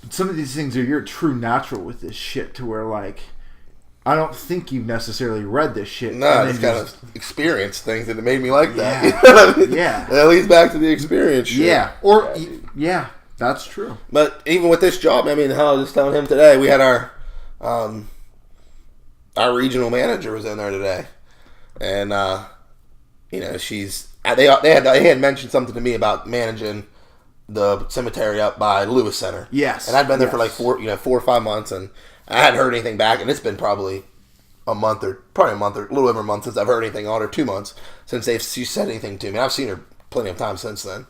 But some of these things are you're true natural with this shit to where like. I don't think you've necessarily read this shit. No, I just kind of experienced things and it made me like that. Yeah. You know what I mean? Yeah. That leads back to the experience shit. Yeah. Or, yeah, that's true. But even with this job, I mean, how I was just telling him today, we had our regional manager was in there today. And, you know, they had mentioned something to me about managing the cemetery up by Lewis Center. Yes. And I'd been there for like 4 or 5 months and I hadn't heard anything back, and it's been probably a month or a little over a month since I've heard anything on her, 2 months since she said anything to me. I've seen her plenty of times since then.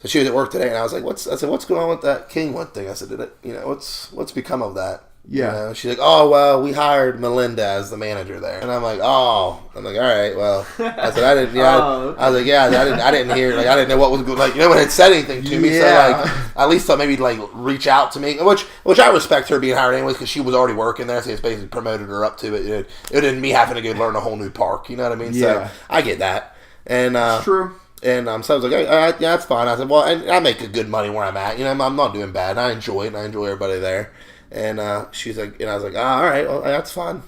So she was at work today, and I was like, "What's going on with that Kingwood thing?" I said, what's become of that? Yeah. You know, she's like, "Oh well, we hired Melinda as the manager there," and I'm like, "Oh," all right, well, I said, "I didn't." Yeah, Okay. I was like, "Yeah, I didn't hear, like, I didn't know what was good, like, no one had said anything to me, so like, at least thought maybe like reach out to me, which I respect her being hired anyways because she was already working there, so it's basically promoted her up to it. It didn't me having to go learn a whole new park, you know what I mean? Yeah. So I get that, and It's true. And so I was like, yeah, that's fine. I said, well, and I make good money where I'm at. You know, I'm not doing bad. And I enjoy it, and I enjoy everybody there. And she's like, and I was like, all right, well, that's fine.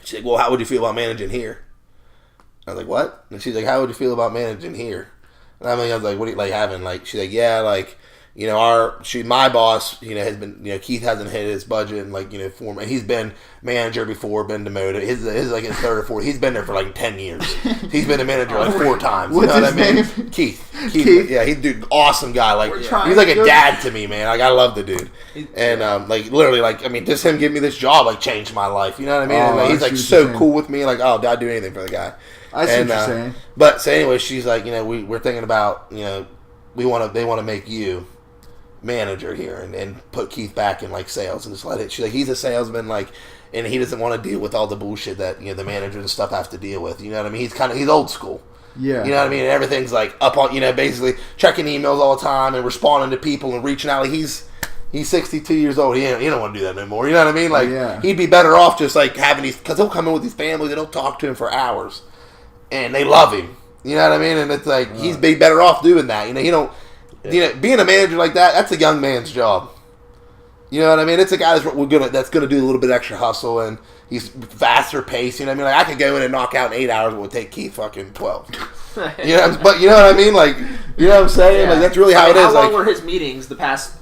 She's like, well, how would you feel about managing here? I was like, what? And she's like, how would you feel about managing here? And I was like, what do you like having? Like, she's like, yeah, like, you know, my boss, you know, has been, you know, Keith hasn't hit his budget and like, you know, and he's been manager before, been demoted. His like his third or fourth. He's been there for like 10 years. He's been a manager like 4 times. What's you know his what I mean? name? Keith. Yeah, he's dude, awesome guy. Like he's like a dad to me, man. Like I love the dude. And like literally, like I mean, just him giving me this job like changed my life. You know what I mean? And, like, he's like so cool with me. Like I'd do anything for the guy. I see what you're saying. But so anyway, she's like, you know, we're thinking about, you know, they want to make you manager here and put Keith back in like sales and just let it. She's like, he's a salesman, like, and he doesn't want to deal with all the bullshit that, you know, the managers and stuff have to deal with. You know what I mean? He's old school. Yeah. You know what I mean? And everything's like up on, you know, basically checking emails all the time and responding to people and reaching out. Like he's 62 years old. He don't want to do that anymore. You know what I mean? Like he'd be better off just like having these, because he'll come in with these families that don't talk to him for hours, and they love him. You know what I mean? And it's like he'd be better off doing that. You know, you don't. You know, being a manager like that's a young man's job. You know what I mean? It's a guy that's gonna do a little bit extra hustle, and he's faster paced. You know what I mean? Like I could go in and knock out in 8 hours, what would take Keith fucking 12. You know, but you know what I mean? Like, you know what I'm saying? Yeah. Like that's really how it is. How long like, were his meetings the past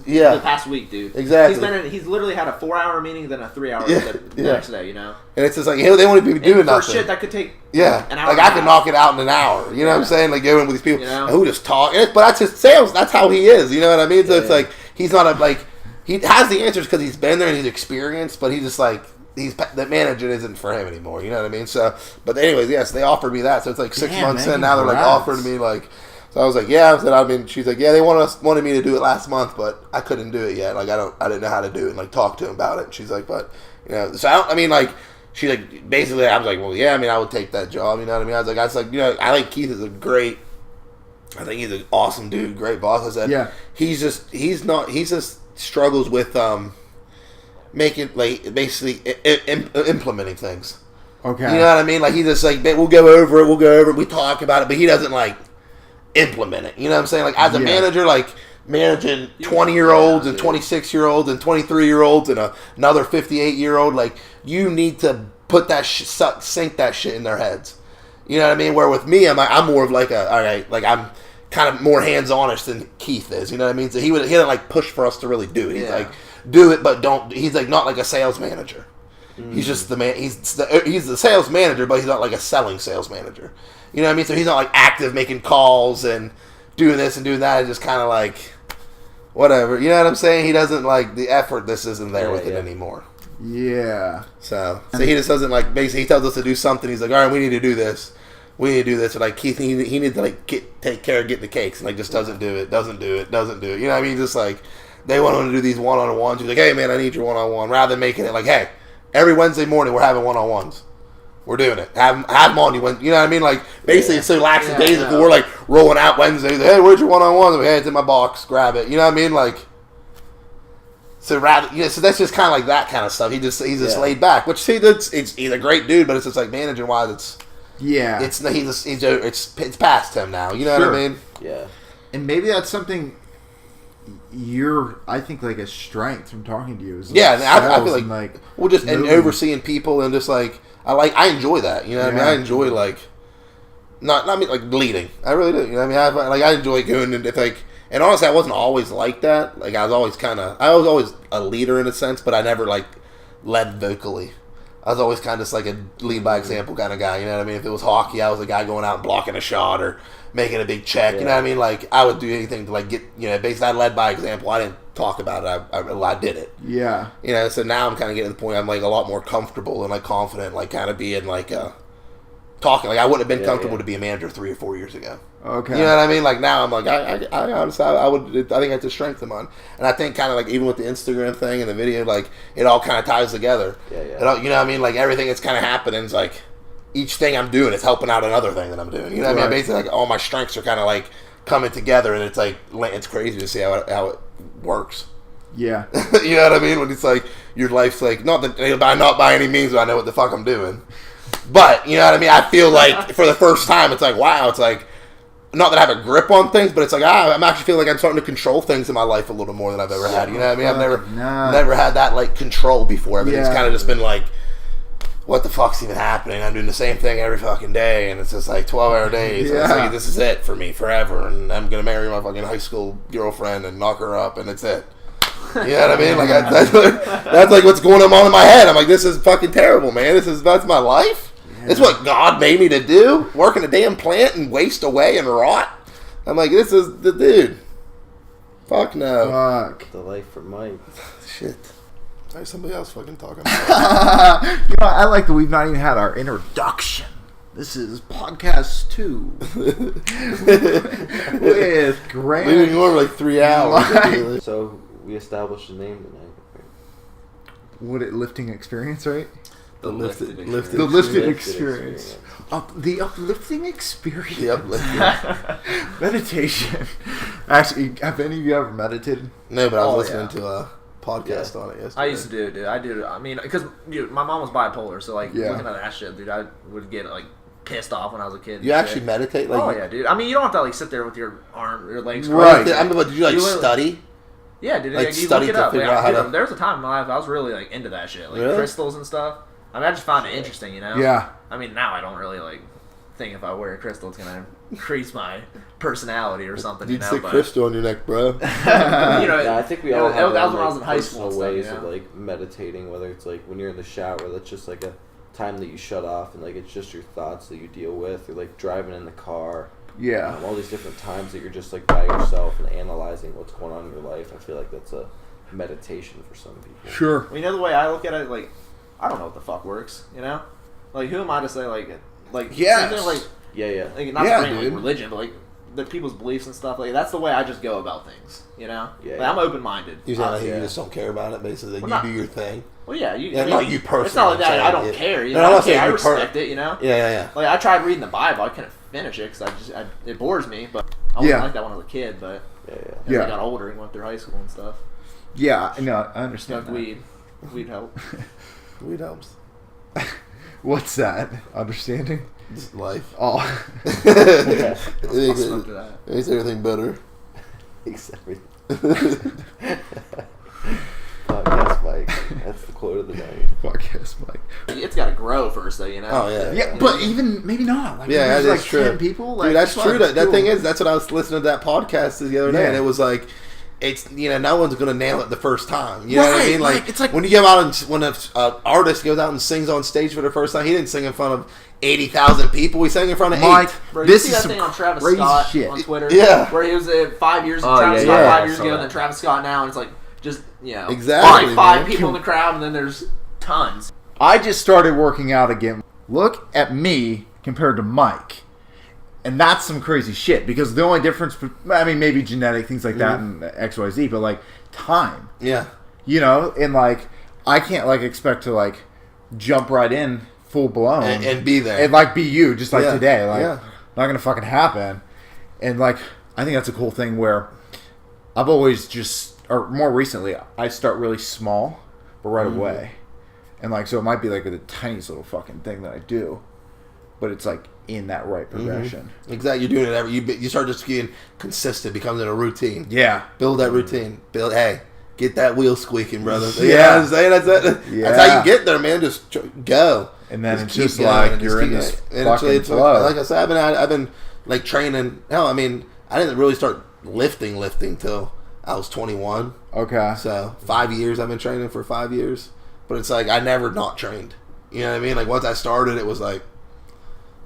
week, dude? Exactly. He's literally had a 4-hour meeting, then a 3-hour the next day. You know. And it's just like, they want to be doing nothing. Shit that could take an hour. Like I could knock it out in an hour. You know what I'm saying? Like go in with these people who just talk. But that's his sales. That's how he is. You know what I mean? So it's like he's not he has the answers because he's been there and he's experienced. But he's just like the manager isn't for him anymore. You know what I mean? So, but anyways, yes, they offered me that. So it's like 6 months in now. They're like offering me like. So I was like, yeah. I mean, she's like, yeah. They wanted me to do it last month, but I couldn't do it yet. Like I didn't know how to do it. And like talk to him about it. And she's like, but you know, so I mean, like. She's like, basically, I was like, well, yeah, I mean, I would take that job, you know what I mean? I was like, you know, I think Keith is I think he's an awesome dude, great boss. I said, he just struggles with, making, like, basically implementing things. Okay. You know what I mean? Like, he just, like, we'll go over it, we talk about it, but he doesn't, like, implement it. You know what I'm saying? Like, as a manager, like, managing 20-year-olds and 26-year-olds and 23-year-olds and another 58-year-old, like, you need to put that sink that shit in their heads. You know what I mean? Where with me, I'm more of like I'm kind of more hands-onish than Keith is. You know what I mean? So he didn't like push for us to really do it. He's like, do it, but don't. He's like not like a sales manager. He's just the man. He's the sales manager, but he's not like a selling sales manager. You know what I mean? So he's not like active making calls and doing this and doing that. It's just kind of like whatever. You know what I'm saying? He doesn't like the effort. This isn't there with it anymore. Yeah. So he just doesn't like. Basically, he tells us to do something. He's like, all right, we need to do this. We need to do this. And like Keith, he needs to like take care of getting the cakes, and like just doesn't do it. You know what I mean? Just like they want him to do these one-on-ones. He's like, hey man, I need your one-on-one. Rather than making it like, hey, every Wednesday morning we're having one-on-ones. we're doing it. Have them on you when, you know what I mean? Like, basically, it's so lax the days before we're, like, rolling out Wednesdays. Hey, where's your one-on-one? Like, hey, it's in my box. Grab it. You know what I mean? Like, so that's just kind of like that kind of stuff. He's just laid back. Which, see, he's a great dude, but it's just, like, managing-wise, it's past him now. You know what I mean? Yeah. And maybe that's something I think, like, a strength from talking to you. Is like I feel like well, just and overseeing people and just like I enjoy that. You know what I mean? I enjoy like not like leading. I really do. You know what I mean? I enjoy going and and honestly, I wasn't always like that. Like I was always a leader in a sense, but I never like led vocally. I was always kind of just like a lead by example kind of guy. You know what I mean? If it was hockey, I was the guy going out and blocking a shot or making a big check. You know what I mean? Like I would do anything to like get, basically I led by example. I didn't talk about it. I did it. Yeah. So now I'm kind of getting to the point I'm like a lot more comfortable and like confident, like kind of being like talking. Like I wouldn't have been comfortable to be a manager 3 or 4 years ago. Okay. You know what I mean? Like now I'm like I honestly I think that's a strength of mine, and I think kind of like even with the Instagram thing and the video, like it all kind of ties together. Yeah. You know what I mean? Like everything that's kind of happening is like each thing I'm doing is helping out another thing that I'm doing. You know what I mean? Basically, like all my strengths are kind of like coming together, and it's like it's crazy to see how it works. Yeah. You know what I mean? When it's like your life's like not by any means do I know what the fuck I'm doing, but you know what I mean? I feel like for the first time, it's like wow, it's like. Not that I have a grip on things, but it's like I'm actually feeling like I'm starting to control things in my life a little more than I've ever had. You know what I mean? I've never had that like control before. Everything's kind of just been like, what the fuck's even happening? I'm doing the same thing every fucking day, and it's just like 12-hour days. And it's like, this is it for me forever, and I'm gonna marry my fucking high school girlfriend and knock her up, and it's it. You know what I mean? Like that's like what's going on in my head. I'm like, this is fucking terrible, man. That's my life. This is what God made me to do? Work in a damn plant and waste away and rot? I'm like, this is the dude. Fuck no. Fuck. The life for Mike. Shit. There's somebody else fucking talking. I like that we've not even had our introduction. This is podcast 2 with Grant. We've been going for like 3 hours. So we established the name tonight. Lifting experience, right? The lifted experience. The uplifting experience. The uplifting. Meditation. Actually, have any of you ever meditated? No, but I was listening to a podcast on it yesterday. I used to do it, dude. I did it. I mean, because my mom was bipolar, so like looking at that shit, dude, I would get like pissed off when I was a kid. You actually meditate? Like, yeah, dude. I mean, you don't have to like sit there with your legs. Right. Did you like study? Yeah, dude. Like you study look it to up. figure out how to... There was a time in my life I was really like into that shit, like crystals and stuff. I mean, I just found it interesting, you know? Yeah. I mean, now I don't really, like, think if I wear a crystal, it's going to increase my personality or something, You'd stick crystal on your neck, bro. I think we all have that was when I was in high school ways of, like, meditating, whether it's, like, when you're in the shower, that's just, like, a time that you shut off, and, like, it's just your thoughts that you deal with, or, like, driving in the car. Yeah. All these different times that you're just, like, by yourself and analyzing what's going on in your life. I feel like that's a meditation for some people. Sure. Well, you know the way I look at it, like, I don't know what the fuck works, you know? Like, who am I to say, like yes. Thing, like, like, not to bring, like, religion, but, like, the people's beliefs and stuff, like, that's the way I just go about things, you know? Like, I'm open-minded. You're saying you just don't care about it, basically, you do your thing. Well, yeah, not you personally. It's not like that, I don't care, you know? I respect it, you know? Yeah. Like, I tried reading the Bible, I couldn't finish it, because it bores me, but I wasn't like that when I was a kid, but as I got older and went through high school and stuff. Yeah, no, I understand. Weed help. Weed helps. What's that? Understanding? Just life. Oh. It makes everything better. Makes everything. Podcast Mike. That's the quote of the night. Podcast Mike. It's got to grow first, though, you know? Oh, yeah. Yeah, but even, maybe not. Like, that's like true. 10 people. Like, dude, that's true. That thing is, that's what I was listening to that podcast the other day, and it was like, it's, no one's going to nail it the first time. You know what I mean? Like, it's like when you go out and when an artist goes out and sings on stage for the first time, he didn't sing in front of 80,000 people. He sang in front of Mike, 8. Bro, this you see is that thing on Travis crazy Scott shit. on Twitter? Yeah. Where he was 5 years ago, Travis Scott 5 years ago, and then Travis Scott now, and it's like, just, exactly, like 5 people in the crowd, and then there's tons. I just started working out again. Look at me compared to Mike. And that's some crazy shit, because the only difference, I mean, maybe genetic, things like that, and XYZ, but, like, time. Yeah. And, like, I can't, like, expect to, like, jump right in full blown and be there and like be you, just like today. Like not gonna fucking happen. And like I think that's a cool thing where I've always or more recently, I start really small, but right away. And like, so it might be like with the tiniest little fucking thing that I do, but it's like in that right progression. Exactly. You're doing it you start just getting consistent, becomes a routine. Yeah. Build that routine. Get that wheel squeaking, brother. Yeah. You know what I'm saying? That's how you get there, man. Just go. And then it's just like you're in this fucking flow. Like I said, I've been like training. Hell, I mean, I didn't really start lifting till I was 21. Okay. So 5 years. I've been training for 5 years. But it's like I never not trained. You know what I mean? Like once I started, it was like,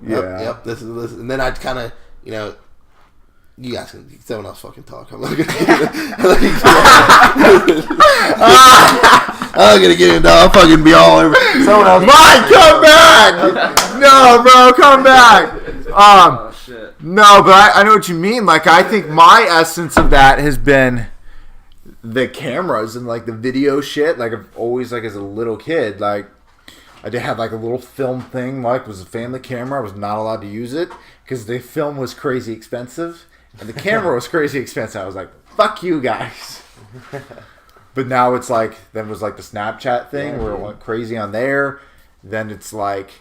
yep, this is this. And then I'd kind of, you know, you guys can someone else fucking talk. I'm not gonna get into. I'll fucking be all over. Someone else. Mike, come back! No, bro, come back. Oh shit. No, but I know what you mean. Like I think my essence of that has been the cameras and like the video shit. Like I've always, like as a little kid, like I did have like a little film thing. Like was a family camera. I was not allowed to use it because the film was crazy expensive and the camera was crazy expensive. I was like, fuck you guys. But now it's like, then was like the Snapchat thing where it went crazy on there. Then it's like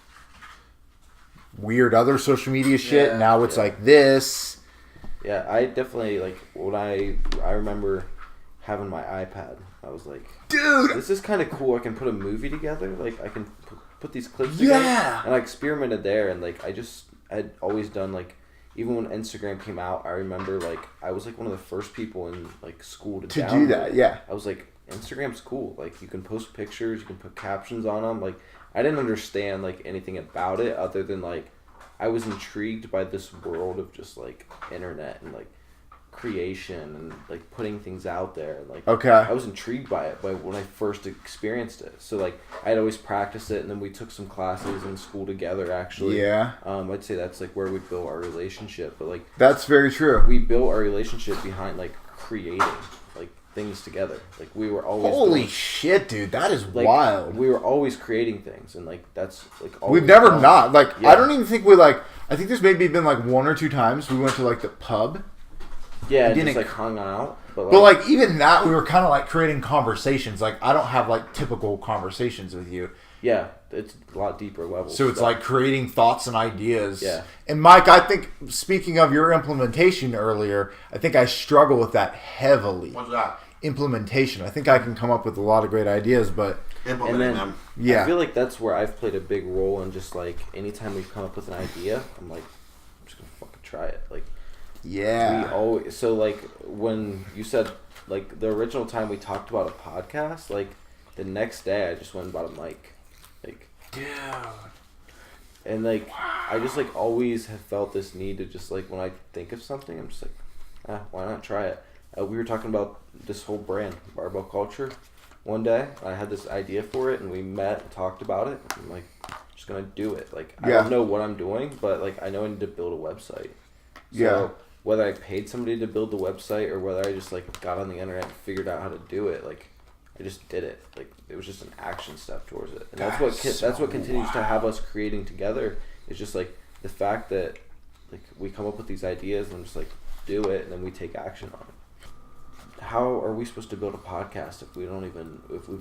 weird other social media shit. Now it's like this. Yeah, I definitely like when I remember having my iPad. I was like, dude, this is kind of cool. I can put a movie together. Like I can put these clips together. And I experimented there, and like I'd always done like, even when Instagram came out, I remember like I was like one of the first people in like school to do that. Yeah, I was like, Instagram's cool. Like you can post pictures, you can put captions on them. Like I didn't understand like anything about it other than like I was intrigued by this world of just like internet and like creation and like putting things out there. Like I was intrigued by it when I first experienced it. So like I'd always practice it, and then we took some classes in school together actually. I'd say that's like where we built our relationship. But like that's very true. We built our relationship behind like creating like things together. Like we were always holy shit, dude, that is like, wild. We were always creating things, and like that's like we've never not like I don't even think we like. I think there's maybe been like 1 or 2 times we went to like the pub. Yeah, just like hung out. But like even that, we were kind of like creating conversations. Like I don't have like typical conversations with you. Yeah, it's a lot deeper levels. So it's like creating thoughts and ideas. Yeah. And Mike, I think speaking of your implementation earlier, I think I struggle with that heavily. What's that? Implementation. I think I can come up with a lot of great ideas, but implementing them. Yeah. I feel like that's where I've played a big role in just like anytime we've come up with an idea, I'm like, I'm just gonna fucking try it. Like. Yeah. We always, so like when you said like the original time we talked about a podcast, like the next day I just went and bought a mic, like dude, and like I just like always have felt this need to just like when I think of something I'm just like why not try it. We were talking about this whole brand barbell culture one day. I had this idea for it and we met and talked about it. I'm like I'm just gonna do it. Like I don't know what I'm doing, but like I know I need to build a website. So whether I paid somebody to build the website or whether I just like got on the internet and figured out how to do it, like I just did it. Like it was just an action step towards it, and that's what continues to have us creating together. It's just like the fact that like we come up with these ideas and just like do it, and then we take action on it. How are we supposed to build a podcast if we've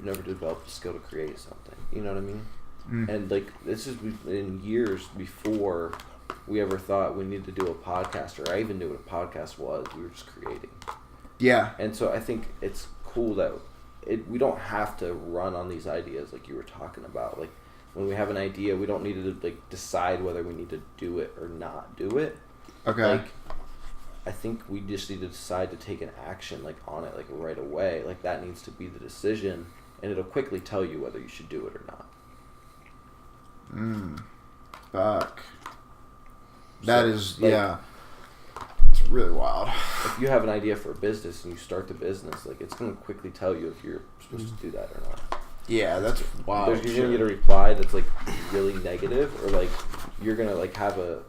never developed the skill to create something? You know what I mean? And like this is in years before we ever thought we needed to do a podcast, or I even knew what a podcast was. We were just creating. Yeah. And so I think it's cool that we don't have to run on these ideas like you were talking about. Like when we have an idea, we don't need to like decide whether we need to do it or not do it. Okay. Like I think we just need to decide to take an action like on it like right away. Like that needs to be the decision, and it'll quickly tell you whether you should do it or not. Fuck. That is, like, it's really wild. If you have an idea for a business and you start the business, like it's going to quickly tell you if you're supposed to do that or not. Yeah, that's wild. You're going to get a reply that's like really negative, or like you're going to like have a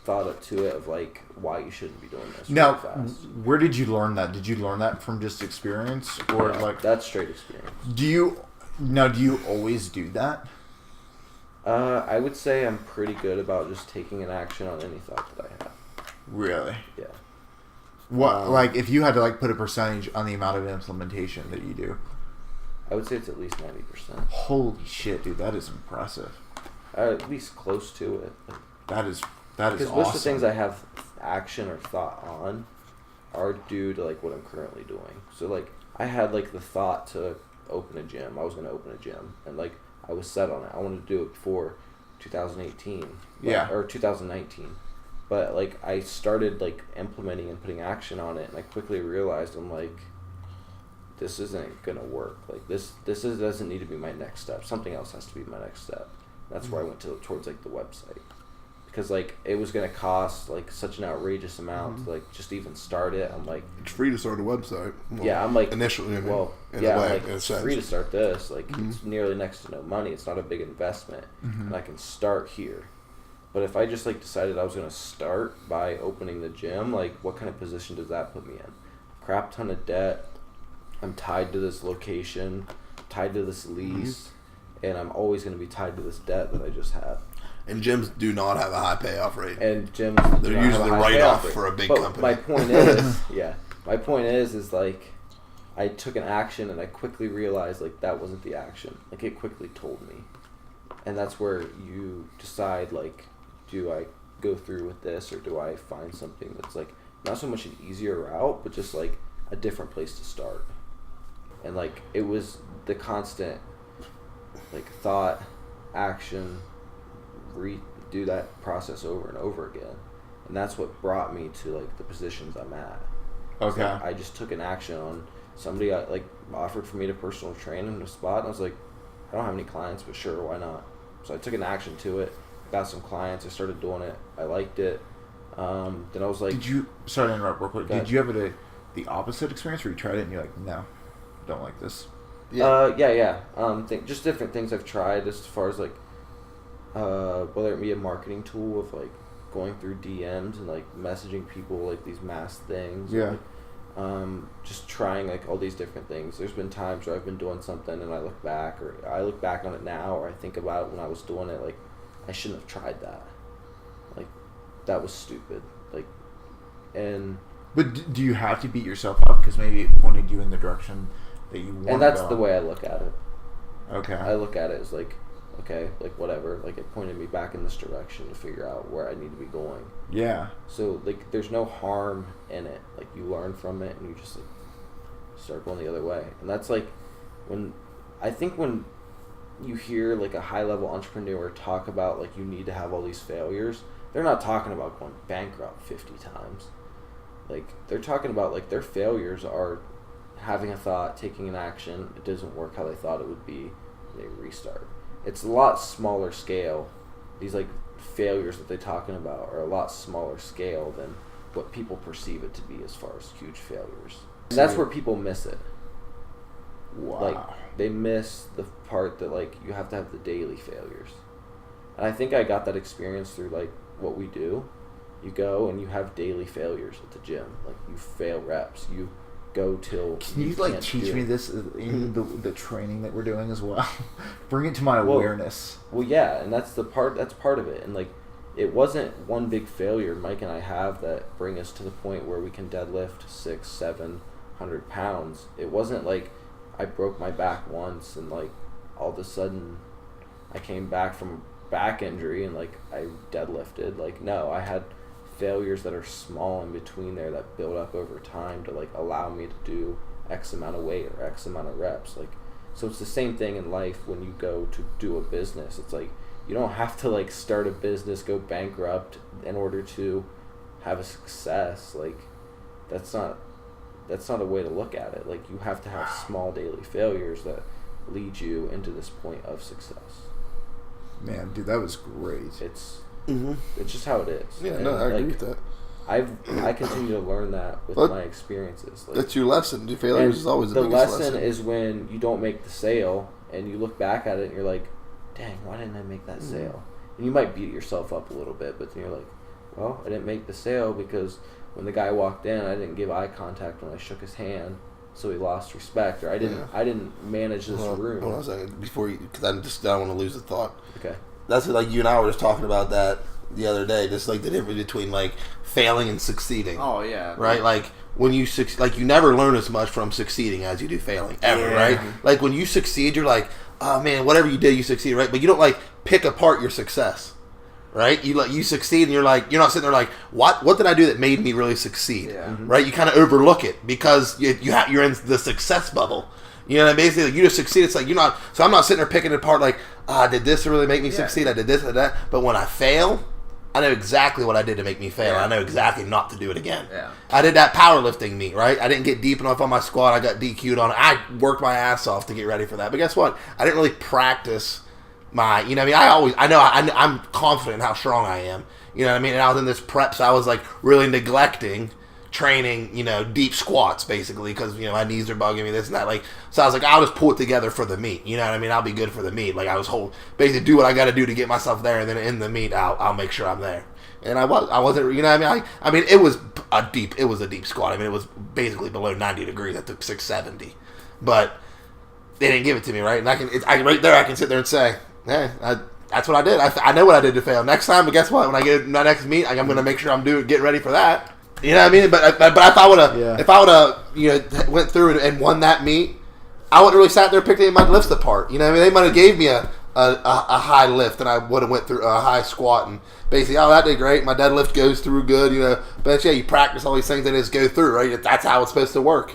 thought to it of like why you shouldn't be doing this. Now, really fast. Where did you learn that? Did you learn that from just experience, or like that's straight experience? Do you always do that? I would say I'm pretty good about just taking an action on any thought that I have. Really? Yeah. What like if you had to like put a percentage on the amount of implementation that you do? I would say it's at least 90%. Holy shit, dude! That is impressive. At least close to it. That is because awesome. most of the things I have action or thought on are due to like what I'm currently doing. So like I had like the thought to open a gym. I was going to open a gym, and like I was set on it. I wanted to do it before 2018. Or 2019. But like I started like implementing and putting action on it, and I quickly realized I'm like, this isn't gonna work. Like this doesn't need to be my next step. Something else has to be my next step. That's where I went towards like the website, because like it was gonna cost like such an outrageous amount to like just even start it. I'm like, it's free to start a website. Well, yeah, I'm like initially. It's free to start this. Like it's nearly next to no money. It's not a big investment, and I can start here. But if I just like decided I was gonna start by opening the gym, like what kind of position does that put me in? Crap ton of debt. I'm tied to this location, tied to this lease, and I'm always gonna be tied to this debt that I just had. And gyms do not have a high payoff rate. And gyms, they're usually the write-off for a big company. My point is, is like I took an action and I quickly realized like that wasn't the action. Like it quickly told me, and that's where you decide like, do I go through with this or do I find something that's like not so much an easier route, but just like a different place to start. And like it was the constant like thought, action, do that process over and over again, and that's what brought me to like the positions I'm at. Okay. So I just took an action on somebody like offered for me to personal train in a spot, and I was like, I don't have any clients, but sure, why not? So I took an action to it. Got some clients. I started doing it. I liked it. Then I was like, sorry to interrupt real quick. Did you have the opposite experience where you tried it and you're like, no, don't like this? Yeah. Just different things I've tried as far as like, whether it be a marketing tool of like going through DMs and like messaging people like these mass things. Yeah. Like, just trying like all these different things. There's been times where I've been doing something and I look back on it now, or I think about it when I was doing it, like, I shouldn't have tried that. Like, that was stupid. Like, and... But do you have to beat yourself up because maybe it pointed you in the direction that you want to go? And that's the way I look at it. Okay. I look at it as like, okay, like whatever. Like, it pointed me back in this direction to figure out where I need to be going. Yeah. So, like, there's no harm in it. Like, you learn from it and you just, like, start going the other way. And that's, like, when you hear like a high level entrepreneur talk about like you need to have all these failures, they're not talking about going bankrupt 50 times. Like they're talking about like their failures are having a thought, taking an action, it doesn't work how they thought it would be, they restart. It's a lot smaller scale. These like failures that they're talking about are a lot smaller scale than what people perceive it to be as far as huge failures. And that's where people miss it. Wow. Like they miss the part that like you have to have the daily failures. And I think I got that experience through like what we do. You go and you have daily failures at the gym. Like you fail reps. You go till Can you like teach me this in the training that we're doing as well? Bring it to my awareness. Well, yeah, and that's part of it. And like it wasn't one big failure Mike and I have that bring us to the point where we can deadlift 600-700 pounds. It wasn't like I broke my back once and like all of a sudden I came back from a back injury and like I deadlifted. Like no, I had failures that are small in between there that build up over time to like allow me to do X amount of weight or X amount of reps. Like so it's the same thing in life when you go to do a business. It's like you don't have to like start a business, go bankrupt in order to have a success. Like that's not a way to look at it. Like you have to have small daily failures that lead you into this point of success. Man, dude, that was great. It's just how it is. Yeah, and no, I agree with that. I continue to learn that with my experiences. Like, that's your lesson. Your failures is always the biggest lesson. The lesson is when you don't make the sale and you look back at it and you're like, dang, why didn't I make that sale? And you might beat yourself up a little bit, but then you're like, well, I didn't make the sale because when the guy walked in, I didn't give eye contact when I shook his hand, so he lost respect. Or I didn't manage this room. Hold on a second before you, because I don't want to lose the thought. Okay. that's like you and I were just talking about that the other day. Just like the difference between like failing and succeeding. Oh yeah. Right. Like when you like you never learn as much from succeeding as you do failing ever. Right. Like when you succeed, you're like, oh man, whatever you did, you succeeded. Right. But you don't like pick apart your success. Right. You succeed and you're not sitting there like what did I do that made me really succeed. Yeah. Right. You kind of overlook it because you're in the success bubble. You know what I mean? Basically, you just succeed. It's like you're not. So I'm not sitting there picking it apart like, did this really make me succeed? I did this and that. But when I fail, I know exactly what I did to make me fail. I know exactly not to do it again. Yeah. I did that powerlifting meet, right? I didn't get deep enough on my squat. I got DQ'd on it. I worked my ass off to get ready for that. But guess what? I didn't really practice my. You know what I mean? I'm confident in how strong I am. You know what I mean? And I was in this prep, so I was like really neglecting training, deep squats basically because my knees are bugging me, this and that. Like, so I was like, I'll just pull it together for the meet. You know what I mean? I'll be good for the meet. Like I was basically do what I got to do to get myself there, and then in the meet, I'll make sure I'm there. And I wasn't. You know what I mean? I mean, it was a deep squat. I mean, it was basically below 90 degrees. I took 670, but they didn't give it to me, right? And right there, I can sit there and say, hey, that's what I did. I know what I did to fail. Next time, but guess what? When I get my next meet, I'm going to make sure I'm getting ready for that. You know what I mean? But if I would have went through and won that meet, I wouldn't really sat there picking my lifts apart. You know what I mean? They might have gave me a high lift and I would have went through a high squat and basically, that did great. My deadlift goes through good, But you practice all these things and just go through, right? That's how it's supposed to work.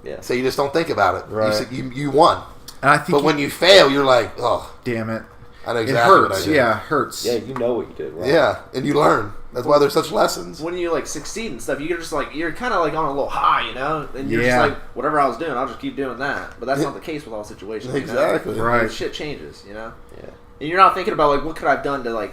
Yeah. So you just don't think about it. Right. You won. And I think but when you fail, you're like, oh, damn it. I know exactly what I did. Yeah, it hurts. Yeah, you know what you did, right? Yeah, and you learn. That's why there's such lessons. When you succeed and stuff, you're just you're kind of on a little high, and you're just like, whatever I was doing, I'll just keep doing that. But that's not the case with all situations. Exactly. Right. Shit changes, Yeah. And you're not thinking about what could I have done to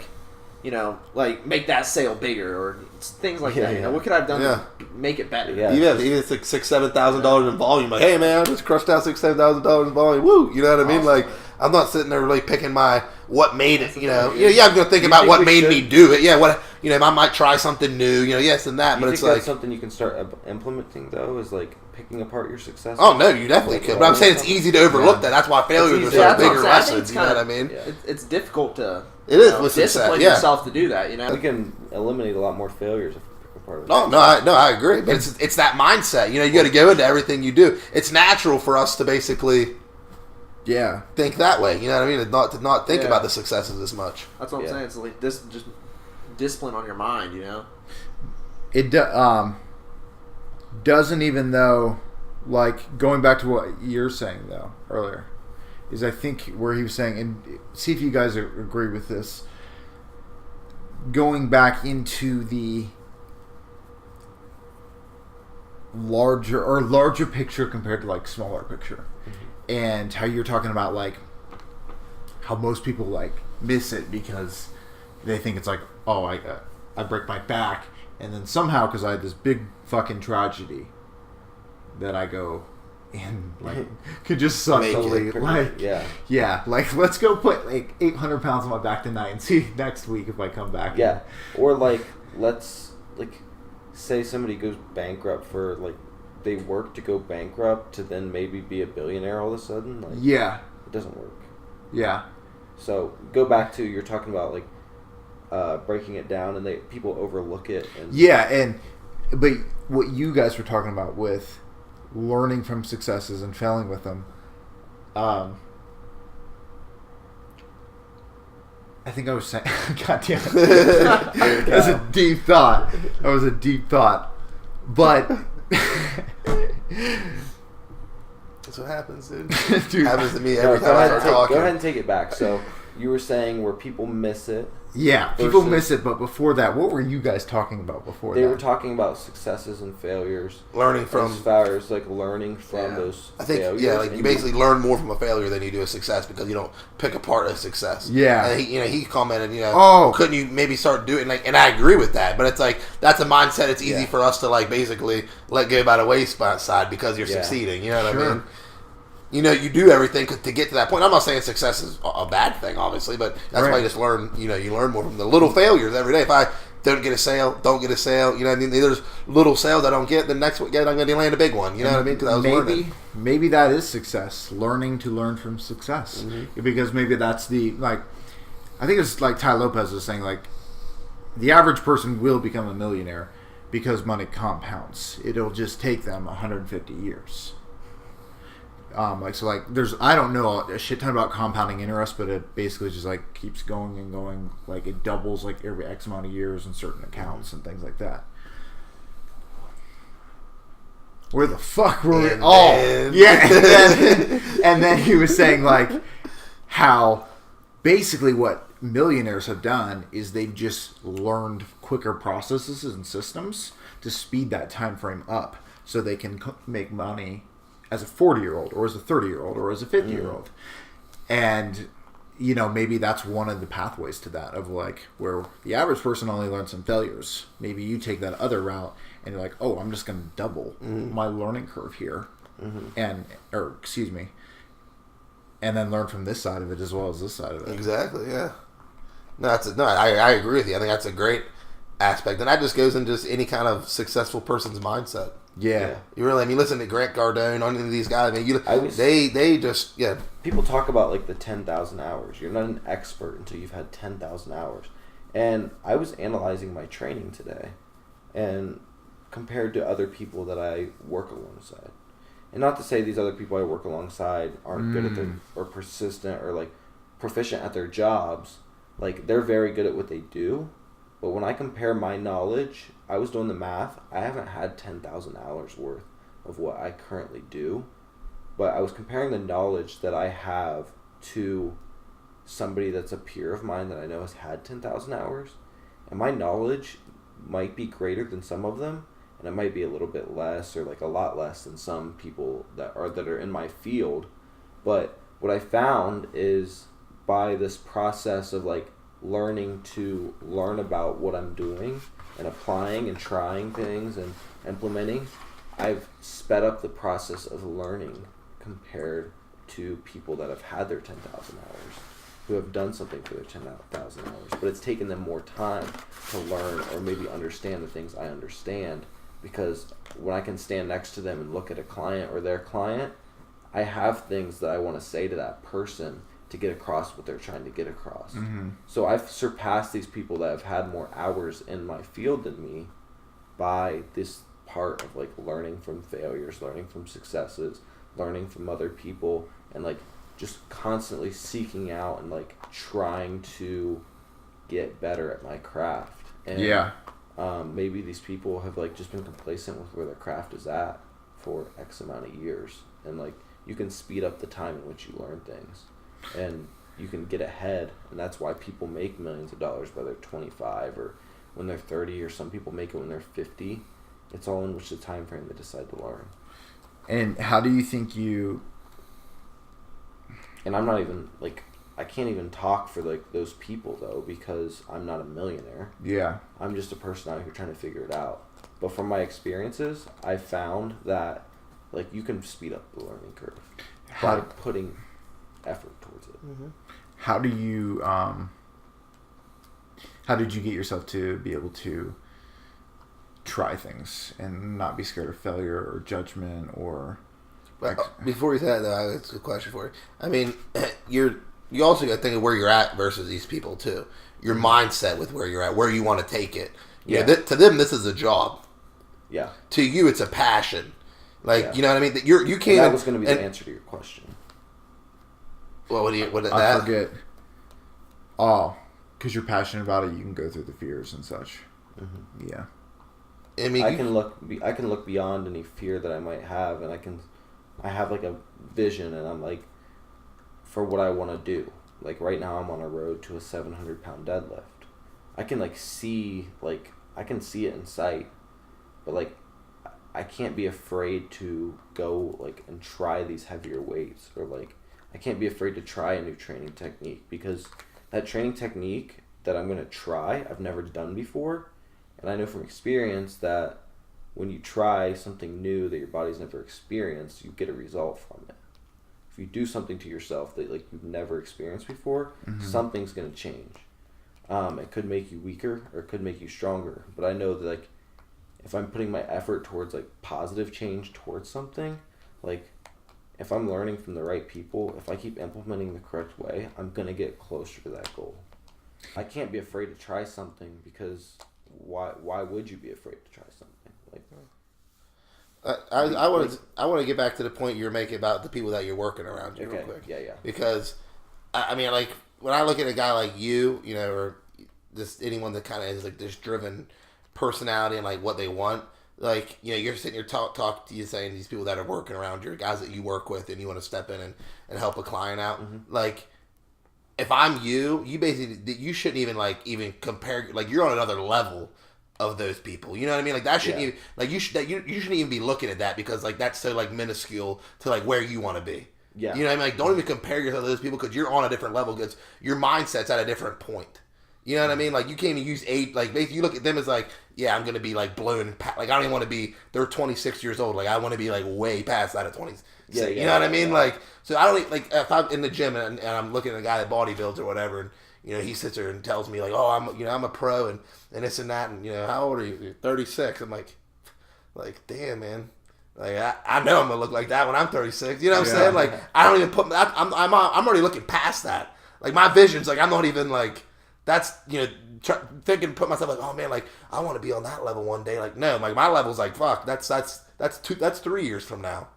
make that sale bigger or things like that. What could I have done to make it better? Yeah. Even if it's like $6,000-$7,000 in volume, like, hey man, I just crushed out $6,000-$7,000 in volume. Woo! You know what I mean? Like, I'm not sitting there really picking what made it. I'm gonna think about what made me do it. Yeah, what I might try something new. Yes and that. But it's that's something you can start implementing though. Is picking apart your success. Oh no, you definitely could. But I'm saying it's easy to overlook that. That's why failures are so bigger lessons. You know what I mean? It's difficult to. It is with discipline yourself to do that. We can eliminate a lot more failures if we pick apart. I agree. But it's that mindset. You got to go into everything you do. It's natural for us to basically. Yeah, think that way. You know what I mean? To not think about the successes as much. That's what I'm saying. It's like this, just discipline on your mind. It doesn't even though, going back to what you're saying though earlier, is I think where he was saying, and see if you guys agree with this. Going back into the larger picture compared to smaller picture. And how you're talking about how most people miss it because they think it's I break my back and then somehow because I had this big fucking tragedy that I go and could just subtly let's go put 800 pounds on my back tonight and see next week if I come back. Yeah, or let's say somebody goes bankrupt for they work to go bankrupt to then maybe be a billionaire all of a sudden. It doesn't work. Yeah. So go back to you're talking about breaking it down, and people overlook it. But what you guys were talking about with learning from successes and failing with them, I think I was saying, God damn it, that was a deep thought. But. That's what happens, dude. Happens to me every time I start talking. Go ahead and take it back. So you were saying where people miss it. Yeah, people miss it. But before that, what were you guys talking about before that? They were talking about successes and failures. Learning from failures, learning from those. I think failures. You basically learn more from a failure than you do a success because you don't pick apart a success. Yeah, and he commented, couldn't you maybe start doing and I agree with that, but it's that's a mindset. It's easy for us to basically let go by the wayside because you're succeeding. You know what I mean? You do everything to get to that point. I'm not saying success is a bad thing, obviously, but that's why you just learn. You learn more from the little failures every day. If I don't get a sale, you know what I mean? There's little sales I don't get. The next weekend I'm going to land a big one. You know what I mean? Because I was learning. Maybe that is success. Learning to learn from success, because maybe that's the I think it's like Ty Lopez was saying, like, the average person will become a millionaire because money compounds. It'll just take them 150 years. There's, I don't know a shit ton about compounding interest, but it basically just like keeps going and going. Like it doubles like every X amount of years in certain accounts and things like that. Where the fuck were we? Oh, yeah. And then he was saying like how basically what millionaires have done is they've just learned quicker processes and systems to speed that time frame up so they can make money as a 40-year-old or as a 30-year-old or as a 50-year-old. And, you know, maybe that's one of the pathways to that of like where the average person only learns some failures. Maybe you take that other route and you're like, oh, I'm just going to double my learning curve here. And then learn from this side of it as well as this side of it. Exactly, yeah. I agree with you. I think that's a great aspect. And that just goes into just any kind of successful person's mindset. Yeah. You really, I mean, listen to Grant Cardone, any of these guys, I mean, they just, yeah. People talk about like the 10,000 hours. You're not an expert until you've had 10,000 hours. And I was analyzing my training today and compared to other people that I work alongside. And not to say these other people I work alongside aren't good at their, or persistent or like proficient at their jobs. Like they're very good at what they do. But when I compare my knowledge, I was doing the math. I haven't had 10,000 hours worth of what I currently do. But I was comparing the knowledge that I have to somebody that's a peer of mine that I know has had 10,000 hours. And my knowledge might be greater than some of them. And it might be a little bit less or like a lot less than some people that are in my field. But what I found is by this process of like learning to learn about what I'm doing and applying and trying things and implementing, I've sped up the process of learning compared to people that have had their 10,000 hours, who have done something for their 10,000 hours. But it's taken them more time to learn or maybe understand the things I understand, because when I can stand next to them and look at a client or their client, I have things that I want to say to that person to get across what they're trying to get across. So I've surpassed these people that have had more hours in my field than me by this part of like learning from failures, learning from successes, learning from other people, and like just constantly seeking out and like trying to get better at my craft. And maybe these people have like just been complacent with where their craft is at for X amount of years, and like you can speed up the time in which you learn things. And you can get ahead, and that's why people make millions of dollars by they're 25 or when they're 30, or some people make it when they're 50. It's all in which the time frame they decide to learn. And how do you think you... And I'm not even, like, I can't even talk for, like, those people, though, because I'm not a millionaire. Yeah. I'm just a person out here trying to figure it out. But from my experiences, I found that, like, you can speed up the learning curve by putting effort towards it. How do you how did you get yourself to be able to try things and not be scared of failure or judgment or before you say that, though, I have a question for you. I mean, you also got to think of where you're at versus these people too. Your mindset with where you're at, where you want to take it. You know, to them this is a job. Yeah. To you it's a passion. Like, you know what I mean? That you can't. That was going to be the answer to your question. Well, what did I that? forget. Oh, because you're passionate about it, you can go through the fears and such. Yeah. I mean, I can look beyond any fear that I might have, and I have like a vision, and I'm like, for what I want to do. Like right now, I'm on a road to a 700-pound deadlift. I can see it in sight, but like, I can't be afraid to go like and try these heavier weights, or like, I can't be afraid to try a new training technique, because that training technique that I'm going to try, I've never done before. And I know from experience that when you try something new that your body's never experienced, you get a result from it. If you do something to yourself that like you've never experienced before, something's going to change. It could make you weaker or it could make you stronger. But I know that like if I'm putting my effort towards like positive change towards something, like if I'm learning from the right people, if I keep implementing the correct way, I'm going to get closer to that goal. I can't be afraid to try something because why would you be afraid to try something? Like, I want to get back to the point you're making about the people that you're working around you real quick. Yeah. Because I mean, like when I look at a guy like you, you know, or just anyone that kind of is like this driven personality and like what they want. Like, you know, you're sitting here talk to you saying these people that are working around you, guys that you work with, and you want to step in and help a client out. Mm-hmm. Like, if I'm you basically, you shouldn't even compare. Like, you're on another level of those people. You know what I mean? Like, that shouldn't even, like, you shouldn't even be looking at that because, like, that's so, like, minuscule to, like, where you want to be. Yeah. You know what I mean? Like, don't even compare yourself to those people because you're on a different level because your mindset's at a different point. You know what I mean? Like, you can't even use like, basically, you look at them as like, yeah, I'm going to be, like, blown. Like, I don't even want to be, they're 26 years old. Like, I want to be, like, way past that at 20. Yeah, you know what I mean? Yeah. Like, so I don't, like, if I'm in the gym and I'm looking at a guy that bodybuilds or whatever, and, you know, he sits there and tells me, like, oh, I'm a pro and this and that, and, you know, how old are you? You're 36. I'm like, damn, man. Like, I know I'm going to look like that when I'm 36. You know what I'm saying? Like, I don't even I'm already looking past that. Like, my vision's, like, I'm not even, like, that's, you know, put myself like, oh man, like I want to be on that level one day. Like, no, like my level's like, fuck, that's 3 years from now.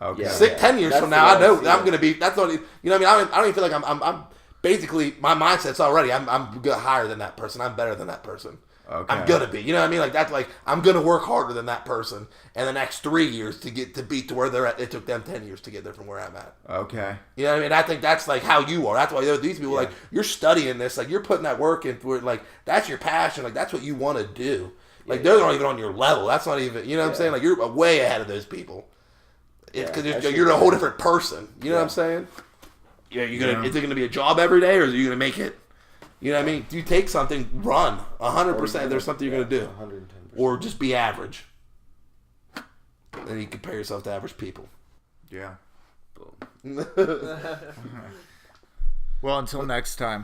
Okay. 10 years from now, I know I'm gonna be. That's not, you know what I mean? I don't even feel like I'm basically my mindset's already. I'm higher than that person. I'm better than that person. Okay. I'm gonna be. You know what I mean? Like that's like I'm gonna work harder than that person in the next 3 years to get to beat to where they're at. It took them 10 years to get there from where I'm at. Okay. You know what I mean? I think that's like how you are. That's why these people like you're studying this. Like you're putting that work into it. Like that's your passion. Like that's what you want to do. Like they're not even on your level. That's not even. You know what I'm saying? Like you're way ahead of those people. It's because you're a whole different person. You know what I'm saying? Yeah. Is it gonna be a job every day, or are you gonna make it? You know what I mean? You take something, run 100%. There's something you're gonna do, 110%. Or just be average. Then you compare yourself to average people. Yeah. Boom. Well, until next time.